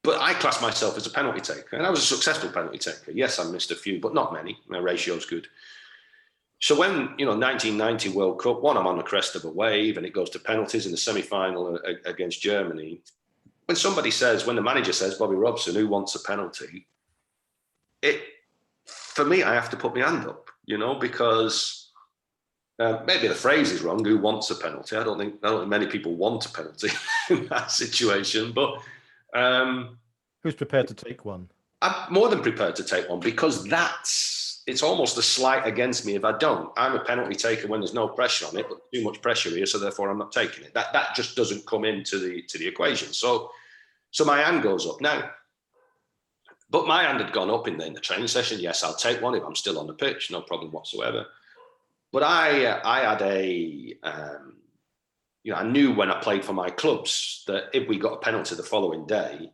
but I class myself as a penalty taker, and I was a successful penalty taker. Yes, I missed a few, but not many. My ratio's good. So when, 1990 World Cup, I'm on the crest of a wave, and it goes to penalties in the semi-final against Germany. When the manager says, Bobby Robson, who wants a penalty? For me, I have to put my hand up, because maybe the phrase is wrong, who wants a penalty? I don't think many people want a penalty in that situation, but who's prepared to take one? I'm more than prepared to take one, because it's almost a slight against me if I don't. I'm a penalty taker when there's no pressure on it, but too much pressure here, so therefore I'm not taking it. That just doesn't come into the equation. So my hand goes up now. But my hand had gone up in the training session. Yes, I'll take one if I'm still on the pitch, no problem whatsoever. But I had I knew when I played for my clubs that if we got a penalty the following day,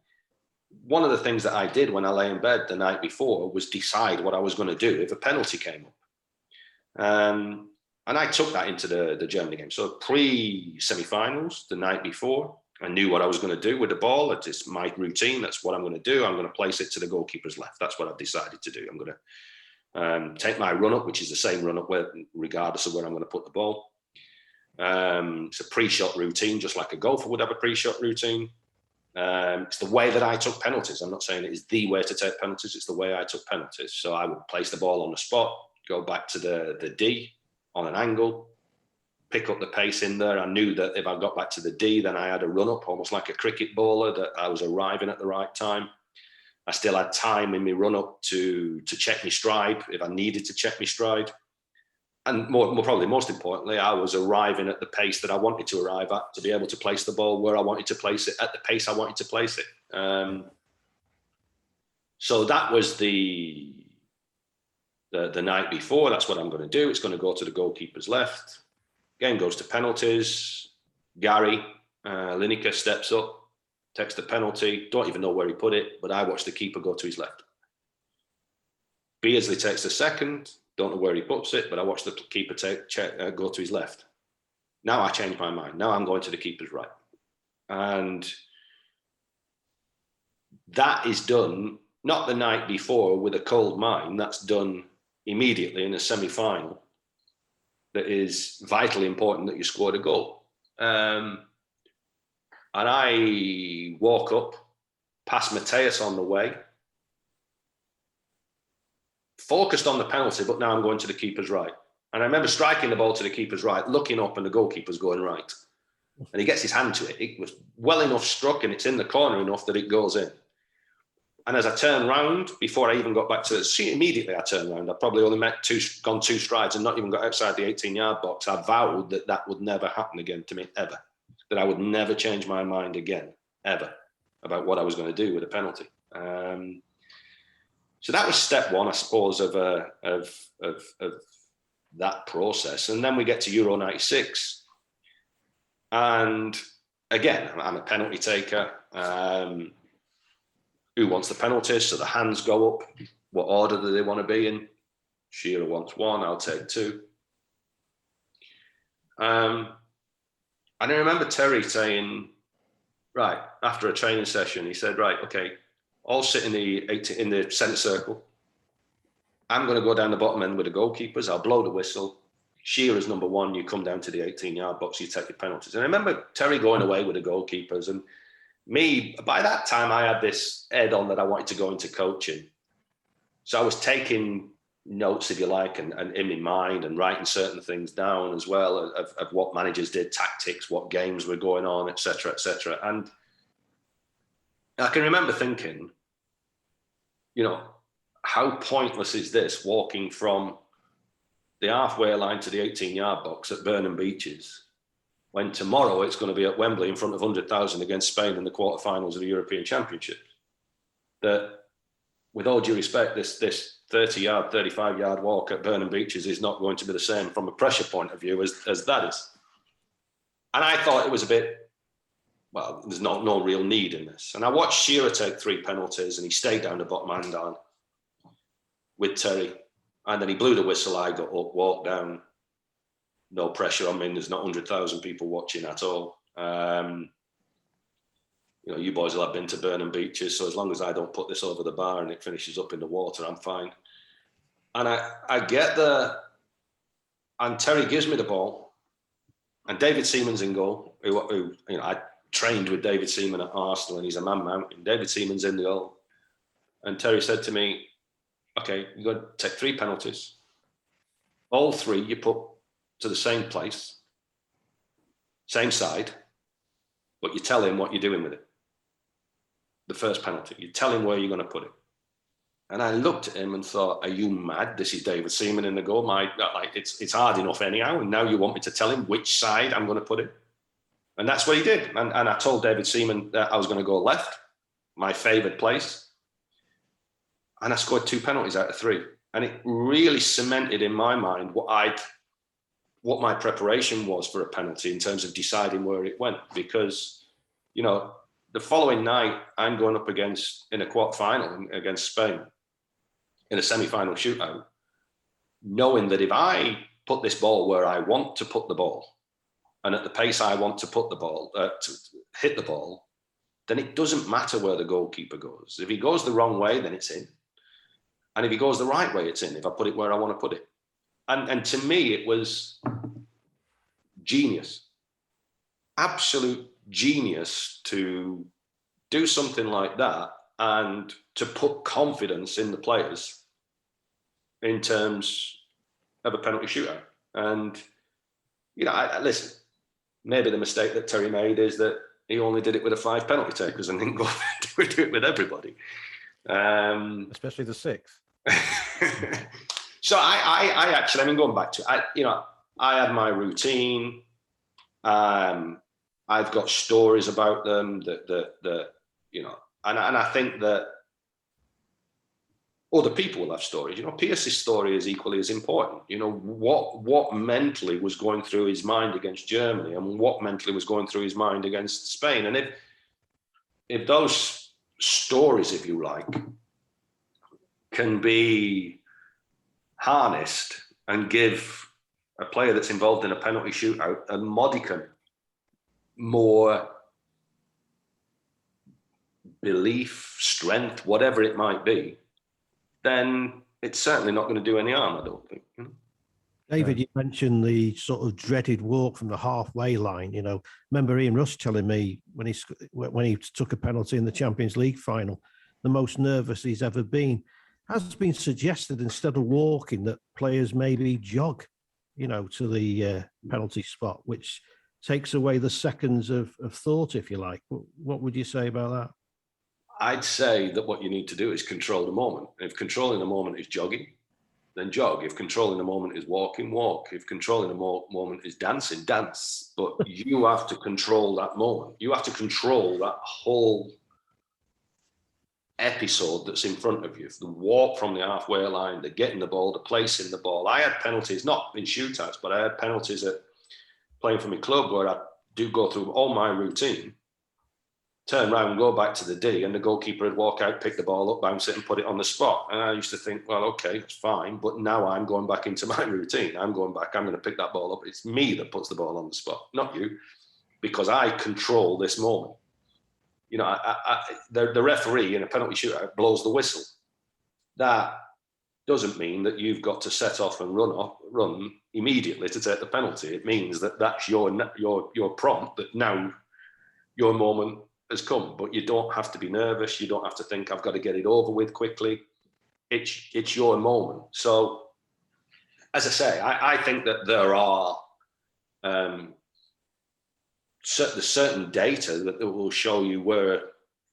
one of the things that I did when I lay in bed the night before was decide what I was going to do if a penalty came up. And I took that into the Germany game. So pre-semi-finals, the night before, I knew what I was going to do with the ball. It's my routine. That's what I'm going to do. I'm going to place it to the goalkeeper's left. That's what I've decided to do. I'm going to take my run-up, which is the same run-up regardless of where I'm going to put the ball. It's a pre-shot routine, just like a golfer would have a pre-shot routine. It's the way that I took penalties. I'm not saying it is the way to take penalties. It's the way I took penalties. So I would place the ball on the spot, go back to the D on an angle, pick up the pace in there. I knew that if I got back to the D, then I had a run up, almost like a cricket bowler, that I was arriving at the right time. I still had time in my run up to check my stride if I needed to check my stride. And probably most importantly, I was arriving at the pace that I wanted to arrive at to be able to place the ball where I wanted to place it at the pace I wanted to place it. So that was the night before. That's what I'm going to do. It's going to go to the goalkeeper's left. Game goes to penalties. Gary Lineker steps up, takes the penalty. Don't even know where he put it, but I watched the keeper go to his left. Beardsley takes the second. Don't know where he puts it, but I watched the keeper go to his left. Now I changed my mind. Now I'm going to the keeper's right. And that is done, not the night before with a cold mind. That's done immediately in a semi-final. That is vitally important that you scored a goal. And I walk up, past Mateus on the way, focused on the penalty, but now I'm going to the keeper's right. And I remember striking the ball to the keeper's right, looking up, and the goalkeeper's going right. And he gets his hand to it. It was well enough struck, and it's in the corner enough that it goes in. And as I turned round, before I even got back to it, immediately I turned round. I probably only gone two strides and not even got outside the 18-yard box. I vowed that would never happen again to me, ever. That I would never change my mind again, ever, about what I was going to do with a penalty. So that was step one, I suppose, of that process. And then we get to Euro 96. And again, I'm a penalty taker. Who wants the penalties? So the hands go up. What order do they want to be in? Shearer wants one, I'll take two. And I remember Terry saying, right, after a training session, he said, right, okay, all sit in the centre circle. I'm going to go down the bottom end with the goalkeepers. I'll blow the whistle. Shearer's number one. You come down to the 18-yard box, you take your penalties. And I remember Terry going away with the goalkeepers. And me, by that time, I had this head on that I wanted to go into coaching. So I was taking notes, if you like, and in my mind and writing certain things down as well of what managers did, tactics, what games were going on, etc., etc. And I can remember thinking, you know, how pointless is this walking from the halfway line to the 18-yard box at Burnham Beeches when tomorrow it's going to be at Wembley in front of 100,000 against Spain in the quarterfinals of the European Championship? That, with all due respect, this 30-yard, 35-yard walk at Burnham Beeches is not going to be the same from a pressure point of view as that is. And I thought it was a bit, well, there's no real need in this. And I watched Shearer take 3 penalties and he stayed down the bottom hand on with Terry. And then he blew the whistle, I got up, walked down, no pressure on me, and there's not 100,000 people watching at all. You know, you boys will have been to Burnham Beeches, so as long as I don't put this over the bar and it finishes up in the water, I'm fine. And I get there, and Terry gives me the ball, and David Seaman's in goal, who you know, I trained with David Seaman at Arsenal, and he's a man mountain. David Seaman's in the goal. And Terry said to me, okay, you've got to take 3 penalties. All 3 you put to the same place, same side, but you tell him what you're doing with it. The first penalty, you tell him where you're going to put it. And I looked at him and thought, are you mad? This is David Seaman in the goal. It's hard enough anyhow, and now you want me to tell him which side I'm going to put it? And that's what he did. And I told David Seaman that I was going to go left, my favoured place. And I scored 2 penalties out of 3. And it really cemented in my mind what my preparation was for a penalty in terms of deciding where it went. Because, you know, the following night, I'm going up in a quarter-final against Spain in a semi-final shootout, knowing that if I put this ball where I want to put the ball and at the pace I want to put the ball, to hit the ball, then it doesn't matter where the goalkeeper goes. If he goes the wrong way, then it's in. And if he goes the right way, it's in, if I put it where I want to put it. And to me, it was genius. Absolute genius to do something like that and to put confidence in the players in terms of a penalty shootout. And, you know, listen, maybe the mistake that Terry made is that he only did it with the 5 penalty takers and didn't go do it with everybody. Especially the 6th. So I actually, I mean, going back to it, I had my routine. I've got stories about them that you know, and I think that other people will have stories. You know, Pierce's story is equally as important. You know, what mentally was going through his mind against Germany and what mentally was going through his mind against Spain. And if those stories, if you like, can be harnessed and give a player that's involved in a penalty shootout a modicum more belief, strength, whatever it might be, then it's certainly not going to do any harm, I don't think. David, you mentioned the sort of dreaded walk from the halfway line. You know, remember Ian Rush telling me when he took a penalty in the Champions League final, the most nervous he's ever been. Has been suggested instead of walking that players maybe jog, you know, to the penalty spot, which takes away the seconds of thought, if you like. What would you say about that? I'd say that what you need to do is control the moment. If controlling the moment is jogging, then jog. If controlling the moment is walking, walk. If controlling the moment is dancing, dance. But you have to control that moment. You have to control that whole episode that's in front of you. The walk from the halfway line, the getting the ball, the placing the ball. I had penalties, not in shootouts, but I had penalties at playing for my club where I do go through all my routine, turn around, go back to the D, and the goalkeeper would walk out, pick the ball up, bounce it, and put it on the spot. And I used to think, well, okay, that's fine, but now I'm going back into my routine. I'm going back, I'm going to pick that ball up. It's me that puts the ball on the spot, not you, because I control this moment. the referee in a penalty shootout blows the whistle. That doesn't mean that you've got to set off and run immediately to take the penalty. It means that that's your prompt, that now your moment has come. But you don't have to be nervous. You don't have to think, I've got to get it over with quickly. It's your moment. So, as I say, I think that there are certain data that will show you where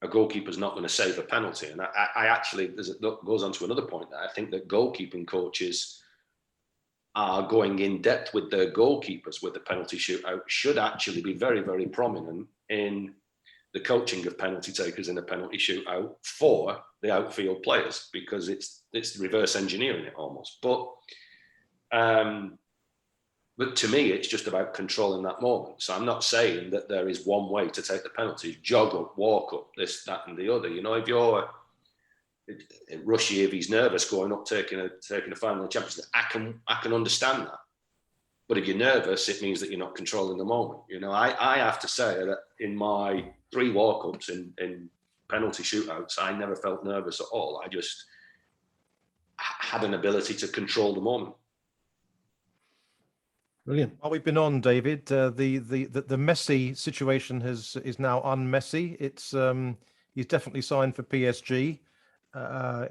a goalkeeper's not going to save a penalty. And I actually, as it goes on to another point, that I think that goalkeeping coaches are going in depth with their goalkeepers with the penalty shootout should actually be very, very prominent in the coaching of penalty takers in a penalty shootout for the outfield players, because it's reverse engineering it almost. But to me, it's just about controlling that moment. So I'm not saying that there is one way to take the penalty: jog up, walk up, this, that, and the other. If you're Rushy, if he's nervous going up, taking a final championship, I can understand that. But if you're nervous, it means that you're not controlling the moment. I have to say that in my 3 walk-ups in penalty shootouts, I never felt nervous at all. I just had an ability to control the moment. Brilliant. While we've been on, David, the Messi situation is now un-Messi. It's he's definitely signed for PSG.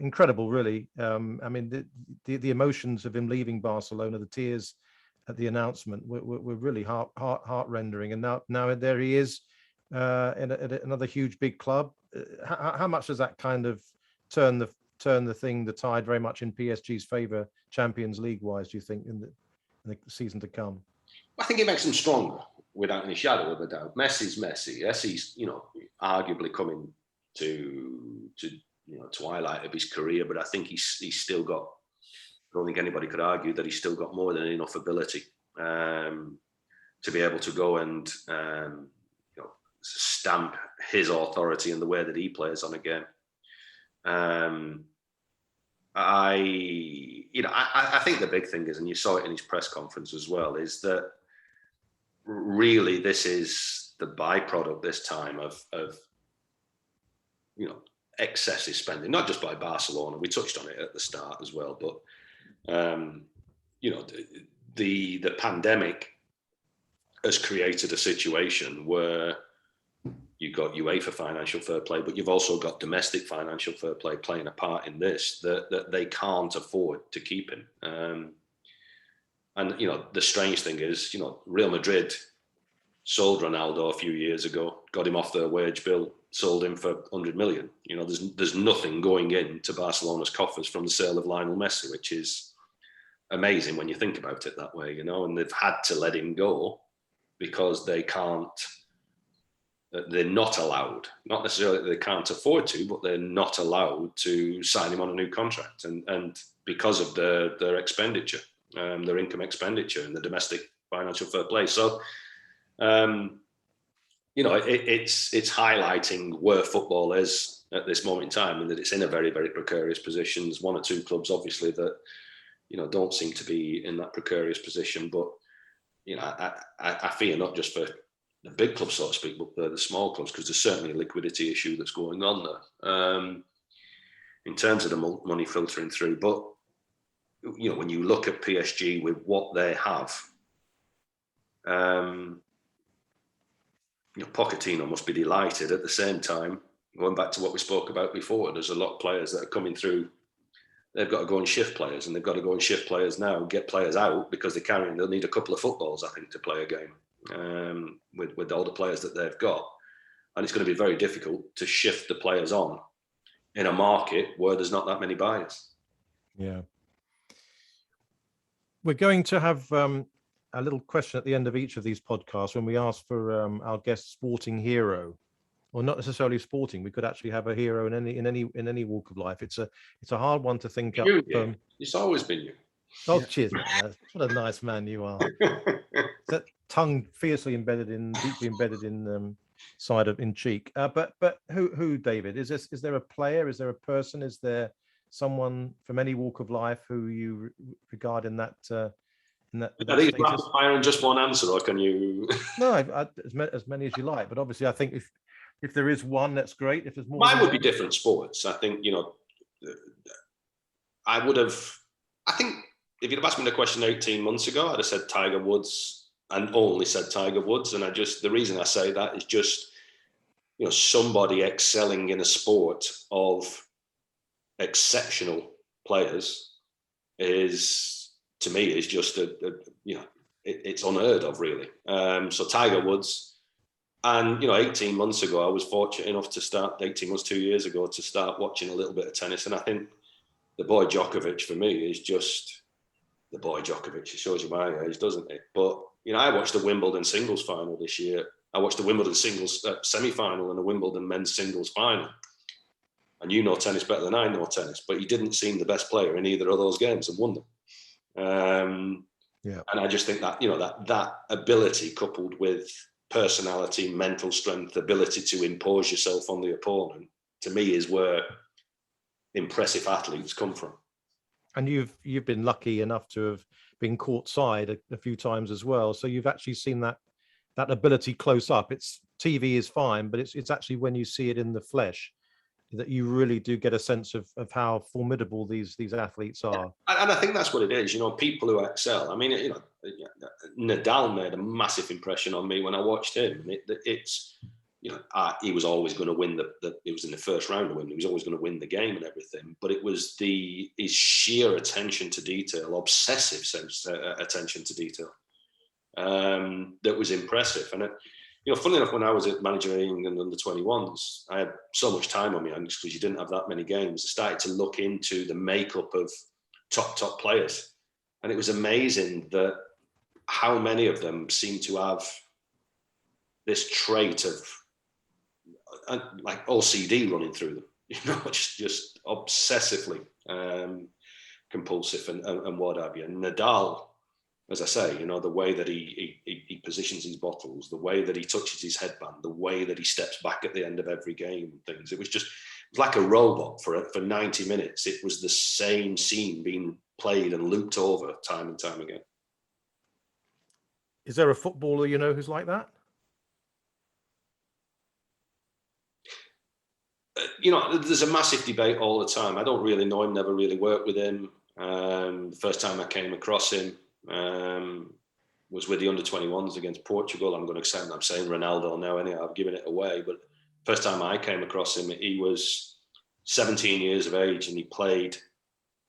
Incredible, really. I mean, the emotions of him leaving Barcelona, the tears at the announcement were really heart-rendering. And now there he is at another huge big club. How much does that kind of turn the tide very much in PSG's favour, Champions League wise? Do you think in the season to come? I think it makes them stronger, without any shadow of a doubt. Messi's Messi. Messi's, arguably coming to twilight of his career, but I think he's still got. I don't think anybody could argue that he's still got more than enough ability to be able to go and stamp his authority in the way that he plays on a game. I think the big thing is, and you saw it in his press conference as well, is that really this is the byproduct this time of excessive spending, not just by Barcelona. We touched on it at the start as well, but the pandemic has created a situation where you've got UEFA financial fair play, but you've also got domestic financial fair play playing a part in this that they can't afford to keep him. And the strange thing is, Real Madrid sold Ronaldo a few years ago, got him off their wage bill, sold him for 100 million. There's nothing going into Barcelona's coffers from the sale of Lionel Messi, which is amazing when you think about it that way, and they've had to let him go because they're not allowed, not necessarily that they can't afford to, but they're not allowed to sign him on a new contract. And because of their expenditure, their income expenditure and the domestic financial fair play. So, it's highlighting where football is at this moment in time, and that it's in a very, very precarious position. There's 1 or 2 clubs, obviously, that, don't seem to be in that precarious position. But, I fear not just for the big clubs, so to speak, but the small clubs, because there's certainly a liquidity issue that's going on there in terms of the money filtering through. But, when you look at PSG with what they have, Pochettino must be delighted. At the same time, going back to what we spoke about before, there's a lot of players that are coming through. They've got to go and shift players, and they've got to go and shift players now, get players out, because they'll need a couple of footballs, I think, to play a game with all the players that they've got. And it's going to be very difficult to shift the players on in a market where there's not that many buyers. Yeah. We're going to have a little question at the end of each of these podcasts when we ask for our guest sporting hero, or not necessarily sporting. We could actually have a hero in any walk of life. It's a hard one to think up. It's always been you. Oh, yeah. Cheers, man. What a nice man you are. That tongue deeply embedded in cheek. But who, David? Is there a player? Is there a person? Is there someone from any walk of life who you regard in that? I think it's rapid fire and just one answer, or can you? No, as many as you like. But obviously, I think if If there is one, that's great. If there's more, Mine would be different sports. I think, I would have. I think if you'd have asked me the question 18 months ago, I'd have said Tiger Woods and only said Tiger Woods. And the reason I say that is just, somebody excelling in a sport of exceptional players is, to me, is just it's unheard of, really. So Tiger Woods, and 18 months ago, I was fortunate enough to start 18 months, 2 years ago, to start watching a little bit of tennis, and I think the boy Djokovic for me is just the boy Djokovic. It shows you my age, doesn't it? But I watched the Wimbledon singles final this year. I watched the Wimbledon singles semi-final and the Wimbledon men's singles final. And you know tennis better than I know tennis, but he didn't seem the best player in either of those games and won them. And I just think that that ability, coupled with personality, mental strength, ability to impose yourself on the opponent, to me is where impressive athletes come from. And you've been lucky enough to have been courtside a few times as well, so you've actually seen that ability close up. It's TV is fine, but it's actually when you see it in the flesh that you really do get a sense of how formidable these athletes are. And I think that's what it is. People who excel. I mean, Nadal made a massive impression on me when I watched him. It's he was always going to win it was in the first round to win. He was always going to win the game and everything. But it was his sheer attention to detail, obsessive attention to detail, that was impressive. And funnily enough, when I was manager of England under 21s, I had so much time on my hands because you didn't have that many games. I started to look into the makeup of top players, and it was amazing that how many of them seem to have this trait of like OCD running through them, just obsessively compulsive and what have you. And Nadal, as I say, the way that he positions his bottles, the way that he touches his headband, the way that he steps back at the end of every game, things. It was like a robot for 90 minutes. It was the same scene being played and looped over time and time again. Is there a footballer who's like that? There's a massive debate all the time. I don't really know him, never really worked with him. The first time I came across him was with the under-21s against Portugal. I'm saying Ronaldo now anyhow, I've given it away. But first time I came across him, he was 17 years of age and he played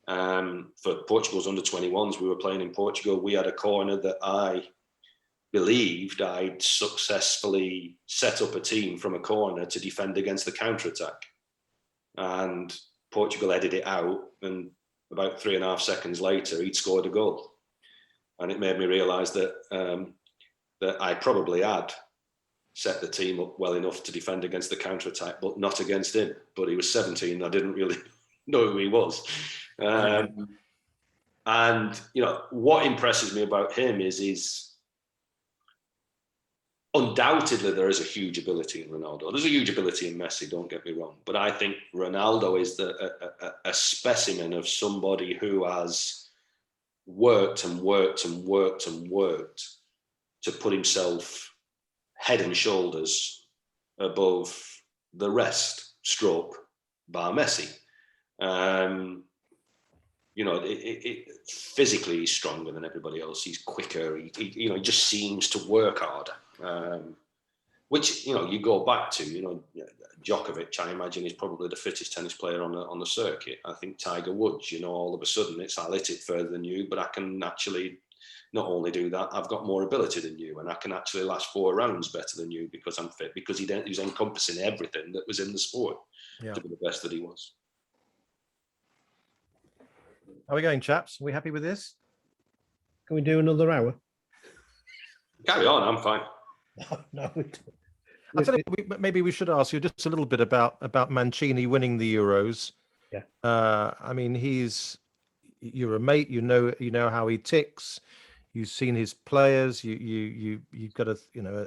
for Portugal's under-21s. We were playing in Portugal. We had a corner that I believed I'd successfully set up a team from a corner to defend against the counter-attack. And Portugal headed it out, and about 3.5 seconds later, he'd scored a goal. And it made me realise that that I probably had set the team up well enough to defend against the counter-attack, but not against him. But he was 17, I didn't really know who he was. And, what impresses me about him is undoubtedly there is a huge ability in Ronaldo. There's a huge ability in Messi, don't get me wrong. But I think Ronaldo is a specimen of somebody who has worked and worked and worked and worked to put himself head and shoulders above the rest, stroke bar Messi. Physically he's stronger than everybody else. He's quicker. He just seems to work harder. Which you go back to, Djokovic, I imagine, is probably the fittest tennis player on the circuit. I think Tiger Woods, all of a sudden I'll hit it further than you, but I can actually not only do that, I've got more ability than you, and I can actually last 4 rounds better than you because I'm fit, because he's encompassing everything that was in the sport to be the best that he was. How are we going, chaps? Are we happy with this? Can we do another hour? Carry on, I'm fine. No, we don't. I tell you, maybe we should ask you just a little bit about Mancini winning the Euros. Yeah. I mean, you're a mate. You know how he ticks. You've seen his players. You've got a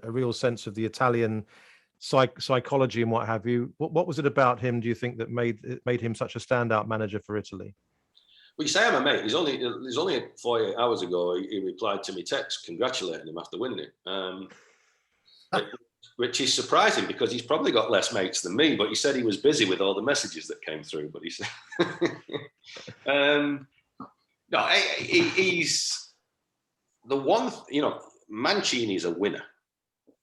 real sense of the Italian psychology and what have you. What was it about him, do you think, that made him such a standout manager for Italy? Well, you say I'm a mate. He's only 48 hours ago. He replied to me text congratulating him after winning it. which is surprising because he's probably got less mates than me, but he said he was busy with all the messages that came through. But he said, no, he's the one, Mancini's a winner.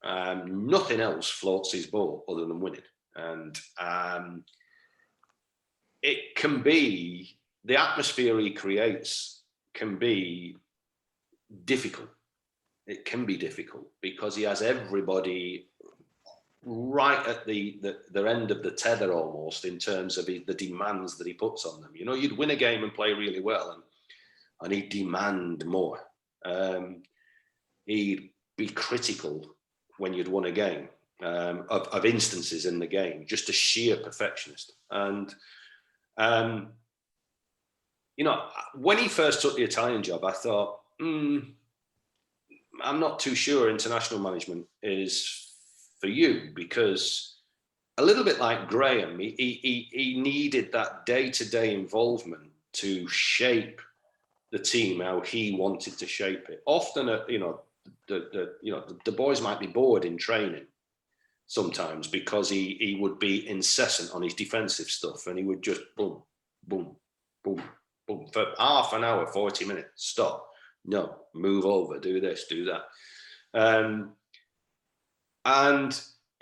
Nothing else floats his boat other than winning. And it can be, the atmosphere he creates can be difficult. It can be difficult because he has everybody right at the end of the tether almost in terms of the demands that he puts on them. You'd win a game and play really well and he'd demand more. He'd be critical when you'd won a game of instances in the game, just a sheer perfectionist. And, when he first took the Italian job, I thought, I'm not too sure international management is for you, because a little bit like Graham, he needed that day-to-day involvement to shape the team how he wanted to shape it. Often, the boys might be bored in training sometimes because he would be incessant on his defensive stuff, and he would just boom, boom, boom, boom for half an hour, 40 minutes. Stop. No, move over, do this, do that.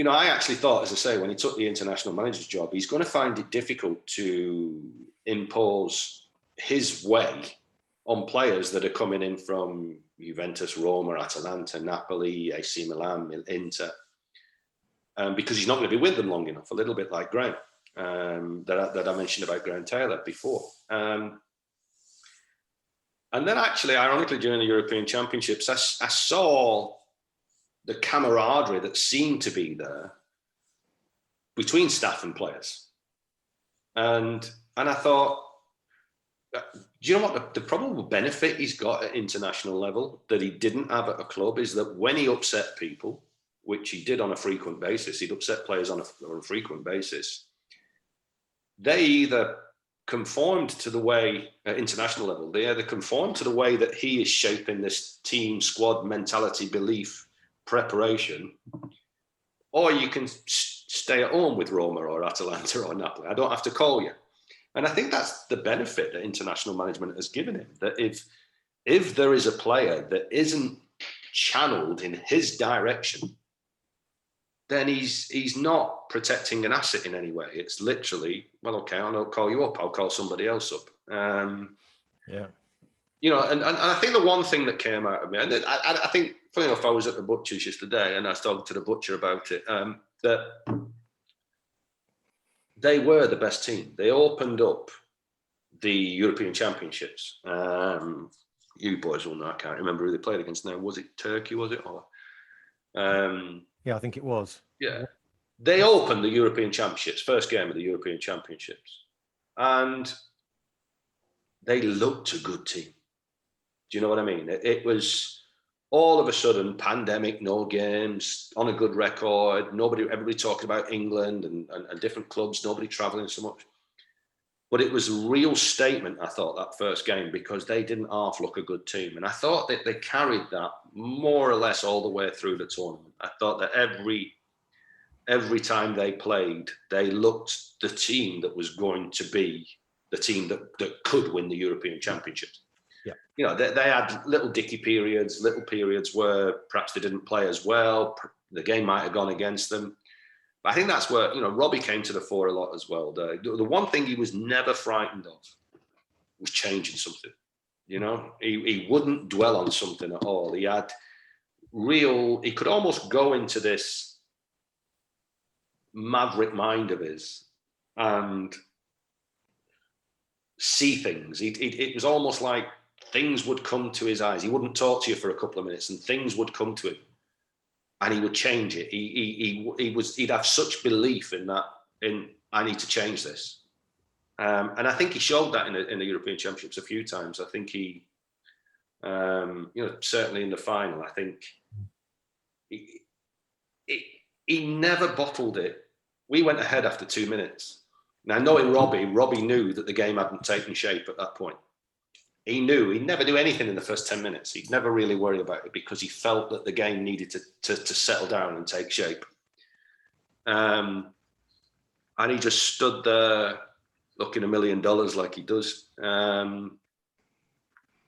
I actually thought, as I say, when he took the international manager's job, he's going to find it difficult to impose his way on players that are coming in from Juventus, Roma, Atalanta, Napoli, AC Milan, Inter, because he's not going to be with them long enough, a little bit like Graham, that I mentioned about Graham Taylor before. And then actually, ironically, during the European Championships, I saw the camaraderie that seemed to be there between staff and players. And I thought, do you know what the probable benefit he's got at international level that he didn't have at a club is that when he upset people, which he did on a frequent basis, he'd upset players on a frequent basis, they either conformed to the way, at international level, they either conformed to the way that he is shaping this team, squad, mentality, belief, preparation, or you can stay at home with Roma or Atalanta or Napoli. I don't have to call you. And I think that's the benefit that international management has given him, that if there is a player that isn't channeled in his direction, then he's not protecting an asset in any way. It's literally, well, okay, I'll not call you up, I'll call somebody else up. Yeah. And I think the one thing that came out of me, and I think, funny enough, I was at the butcher's yesterday and I was talking to the butcher about it, that they were the best team. They opened up the European Championships. You boys will know, I can't remember who they played against now. Was it Turkey, was it? Or, yeah, I think it was. Yeah. They opened the European Championships, first game of the European Championships. And they looked a good team. Do you know what I mean? It was all of a sudden pandemic, no games, on a good record, everybody talking about England and different clubs, nobody traveling so much. But it was a real statement, I thought, that first game, because they didn't half look a good team. And I thought that they carried that more or less all the way through the tournament. I thought that every time they played, they looked the team that was going to be the team that could win the European Championships. Yeah. They had little dicky periods, little periods where perhaps they didn't play as well. The game might have gone against them. But I think that's where, Robbie came to the fore a lot as well. The one thing he was never frightened of was changing something. He wouldn't dwell on something at all. He had he could almost go into this maverick mind of his and see things. It was almost like things would come to his eyes. He wouldn't talk to you for a couple of minutes and things would come to him and he would change it. He'd have such belief in that, I need to change this. And I think he showed that in the European Championships a few times. I think he, certainly in the final, I think he never bottled it. We went ahead after 2 minutes. Now, knowing Robbie knew that the game hadn't taken shape at that point. He knew he'd never do anything in the first 10 minutes. He'd never really worry about it because he felt that the game needed to settle down and take shape. And he just stood there looking $1 million like he does, and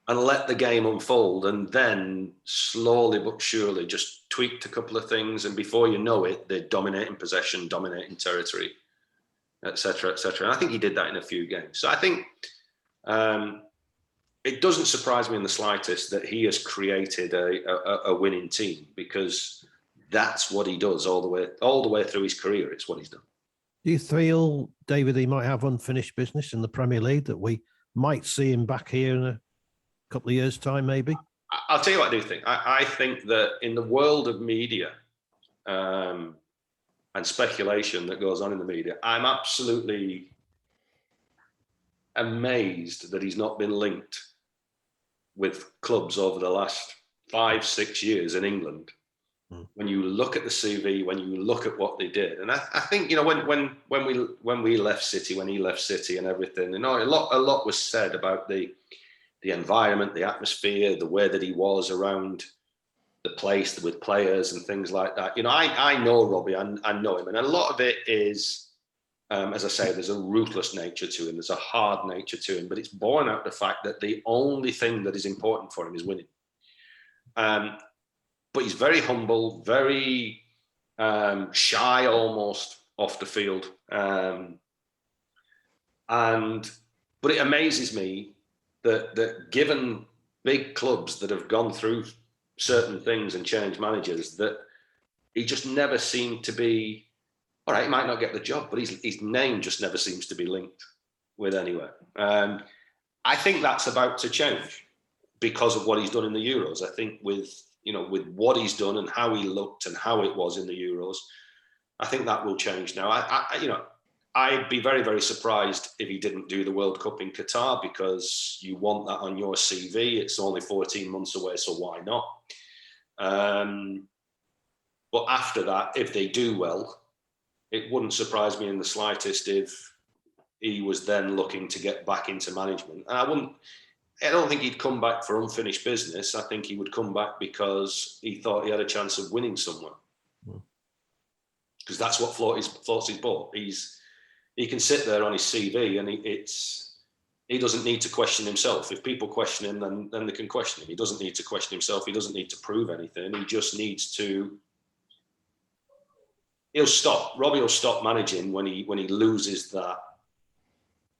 let the game unfold, and then slowly but surely just tweaked a couple of things, and before you know it, they're dominating possession, dominating territory, etc., etc. And I think he did that in a few games. So I think it doesn't surprise me in the slightest that he has created a winning team, because that's what he does all the way through his career. It's what he's done. Do you feel, David, he might have unfinished business in the Premier League, that we might see him back here in a couple of years' time, maybe? I'll tell you what I do think. I think that in the world of media and speculation that goes on in the media, I'm absolutely amazed that he's not been linked with clubs over the last 5-6 years in England. When you look at the CV, when you look at what they did, and I think, you know, when we left City, when he left City, and everything, you know, a lot was said about the environment, the atmosphere, the way that he was around the place with players and things like that. You know, I know Robbie, I know him, and a lot of it is, as I say, there's a ruthless nature to him, there's a hard nature to him, but it's born out of the fact that the only thing that is important for him is winning. But he's very humble, very shy almost off the field. But it amazes me that given big clubs that have gone through certain things and changed managers, that he just never seemed to be, all right, he might not get the job, but his name just never seems to be linked with anywhere. I think that's about to change because of what he's done in the Euros. I think with what he's done and how he looked and how it was in the Euros, I think that will change now. I'd be very, very surprised if he didn't do the World Cup in Qatar, because you want that on your CV. It's only 14 months away, so why not? But after that, if they do well, it wouldn't surprise me in the slightest if he was then looking to get back into management. And I don't think he'd come back for unfinished business. I think he would come back because he thought he had a chance of winning somewhere. Because that's what floats his boat. He can sit there on his CV, and he doesn't need to question himself. If people question him, then they can question him. He doesn't need to question himself. He doesn't need to prove anything. He just needs to. Robbie will stop managing when he loses that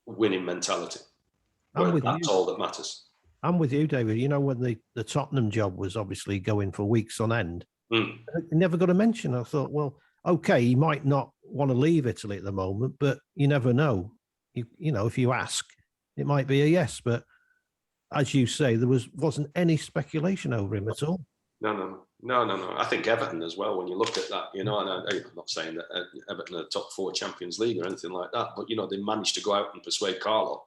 winning mentality. That's all that matters. I'm with you, David. You know, when the Tottenham job was obviously going for weeks on end, he never got a mention. I thought, well, okay, he might not want to leave Italy at the moment, but you never know. You know, if you ask, it might be a yes. But as you say, there wasn't any speculation over him at all. No. I think Everton as well, when you look at that, you know, and I'm not saying that Everton are the top 4 Champions League or anything like that, but, you know, they managed to go out and persuade Carlo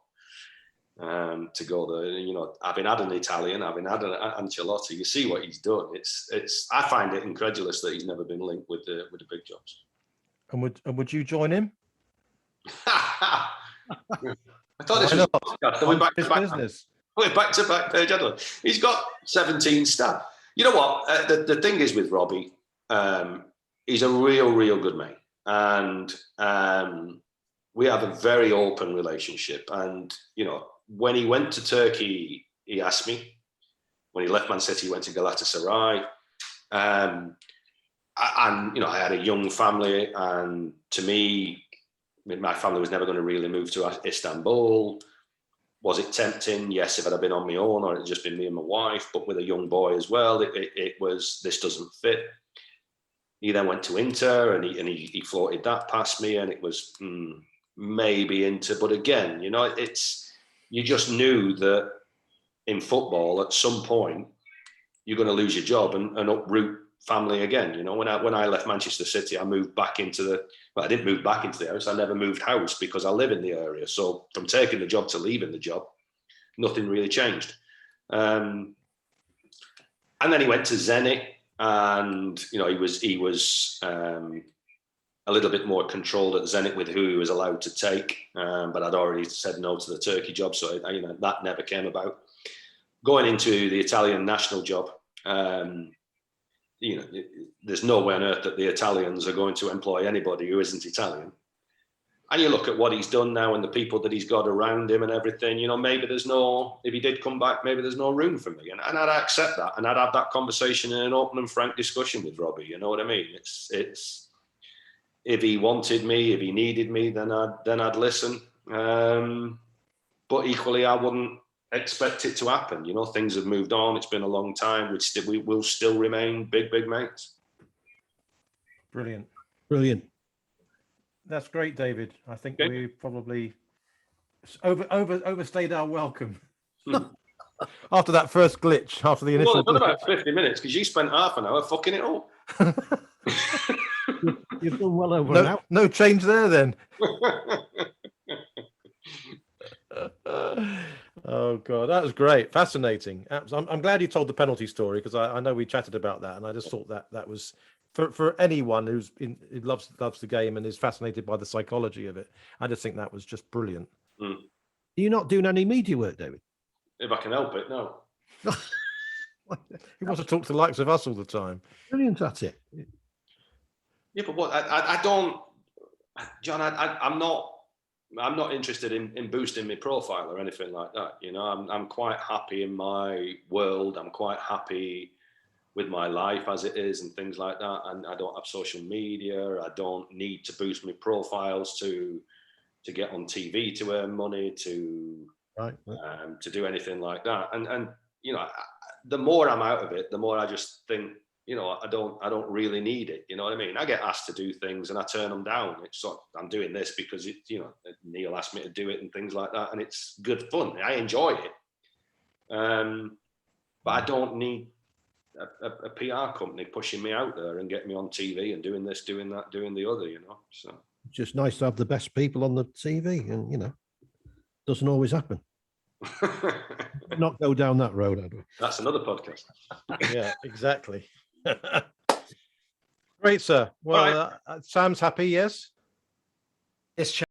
to go there. You know, having had an Italian, having had an Ancelotti, you see what he's done. I find it incredulous that he's never been linked with the big jobs. And would you join him? I thought this was we're back to business. We're back to back page. He's got 17 staff. You know what? The thing is with Robbie, he's a real good mate, and we have a very open relationship. And you know, when he went to Turkey, he asked me. When he left Man City, he went to Galatasaray. And you know, I had a young family, and to me, my family was never going to really move to Istanbul. Was it tempting? Yes, if it had been on my own, or it had just been me and my wife, but with a young boy as well, it was, this doesn't fit. He then went to Inter, and he floated that past me, and it was maybe Inter. But again, you know, you just knew that in football, at some point, you're going to lose your job and uproot family again. You know, when I left Manchester City, I moved back into I didn't move back into the house. I never moved house because I live in the area. So from taking the job to leaving the job, nothing really changed. And then he went to Zenit, and you know, he was a little bit more controlled at Zenit with who he was allowed to take. But I'd already said no to the Turkey job, so you know, that never came about. Going into the Italian national job, there's no way on earth that the Italians are going to employ anybody who isn't Italian. And you look at what he's done now and the people that he's got around him and everything, maybe if he did come back, maybe there's no room for me. And I'd accept that. And I'd have that conversation in an open and frank discussion with Robbie. You know what I mean? It's if he wanted me, if he needed me, then I'd listen. But equally, I wouldn't expect it to happen. Things have moved on. It's been a long time. We will still remain big mates. Brilliant. That's great, David. I think we probably overstayed our welcome. After that first glitch, after the initial. Well, about 50 minutes because you spent half an hour fucking it up. You've done well over an hour. No change there then. Oh God, that was great, fascinating. I'm glad you told the penalty story because I know we chatted about that, and I just thought that was for anyone who loves the game and is fascinated by the psychology of it. I just think that was just brilliant. Are you not doing any media work, David? If I can help it, no. He wants to talk to the likes of us all the time. Brilliant at it. Yeah, but what I don't, John. I'm not interested in boosting my profile or anything like that. I'm quite happy in my world. I'm quite happy with my life as it is and things like that. And I don't have social media. I don't need to boost my profiles to get on TV to earn money, to do anything like that. And the more I'm out of it, the more I just think, I don't really need it. You know what I mean? I get asked to do things and I turn them down. It's sort of, I'm doing this because Neil asked me to do it and things like that, and it's good fun. I enjoy it, but I don't need a PR company pushing me out there and getting me on TV and doing this, doing that, doing the other. So it's just nice to have the best people on the TV, and doesn't always happen. Not go down that road, Andrew. That's another podcast. Yeah, exactly. Great, sir. Well, Sam's happy, yes? It's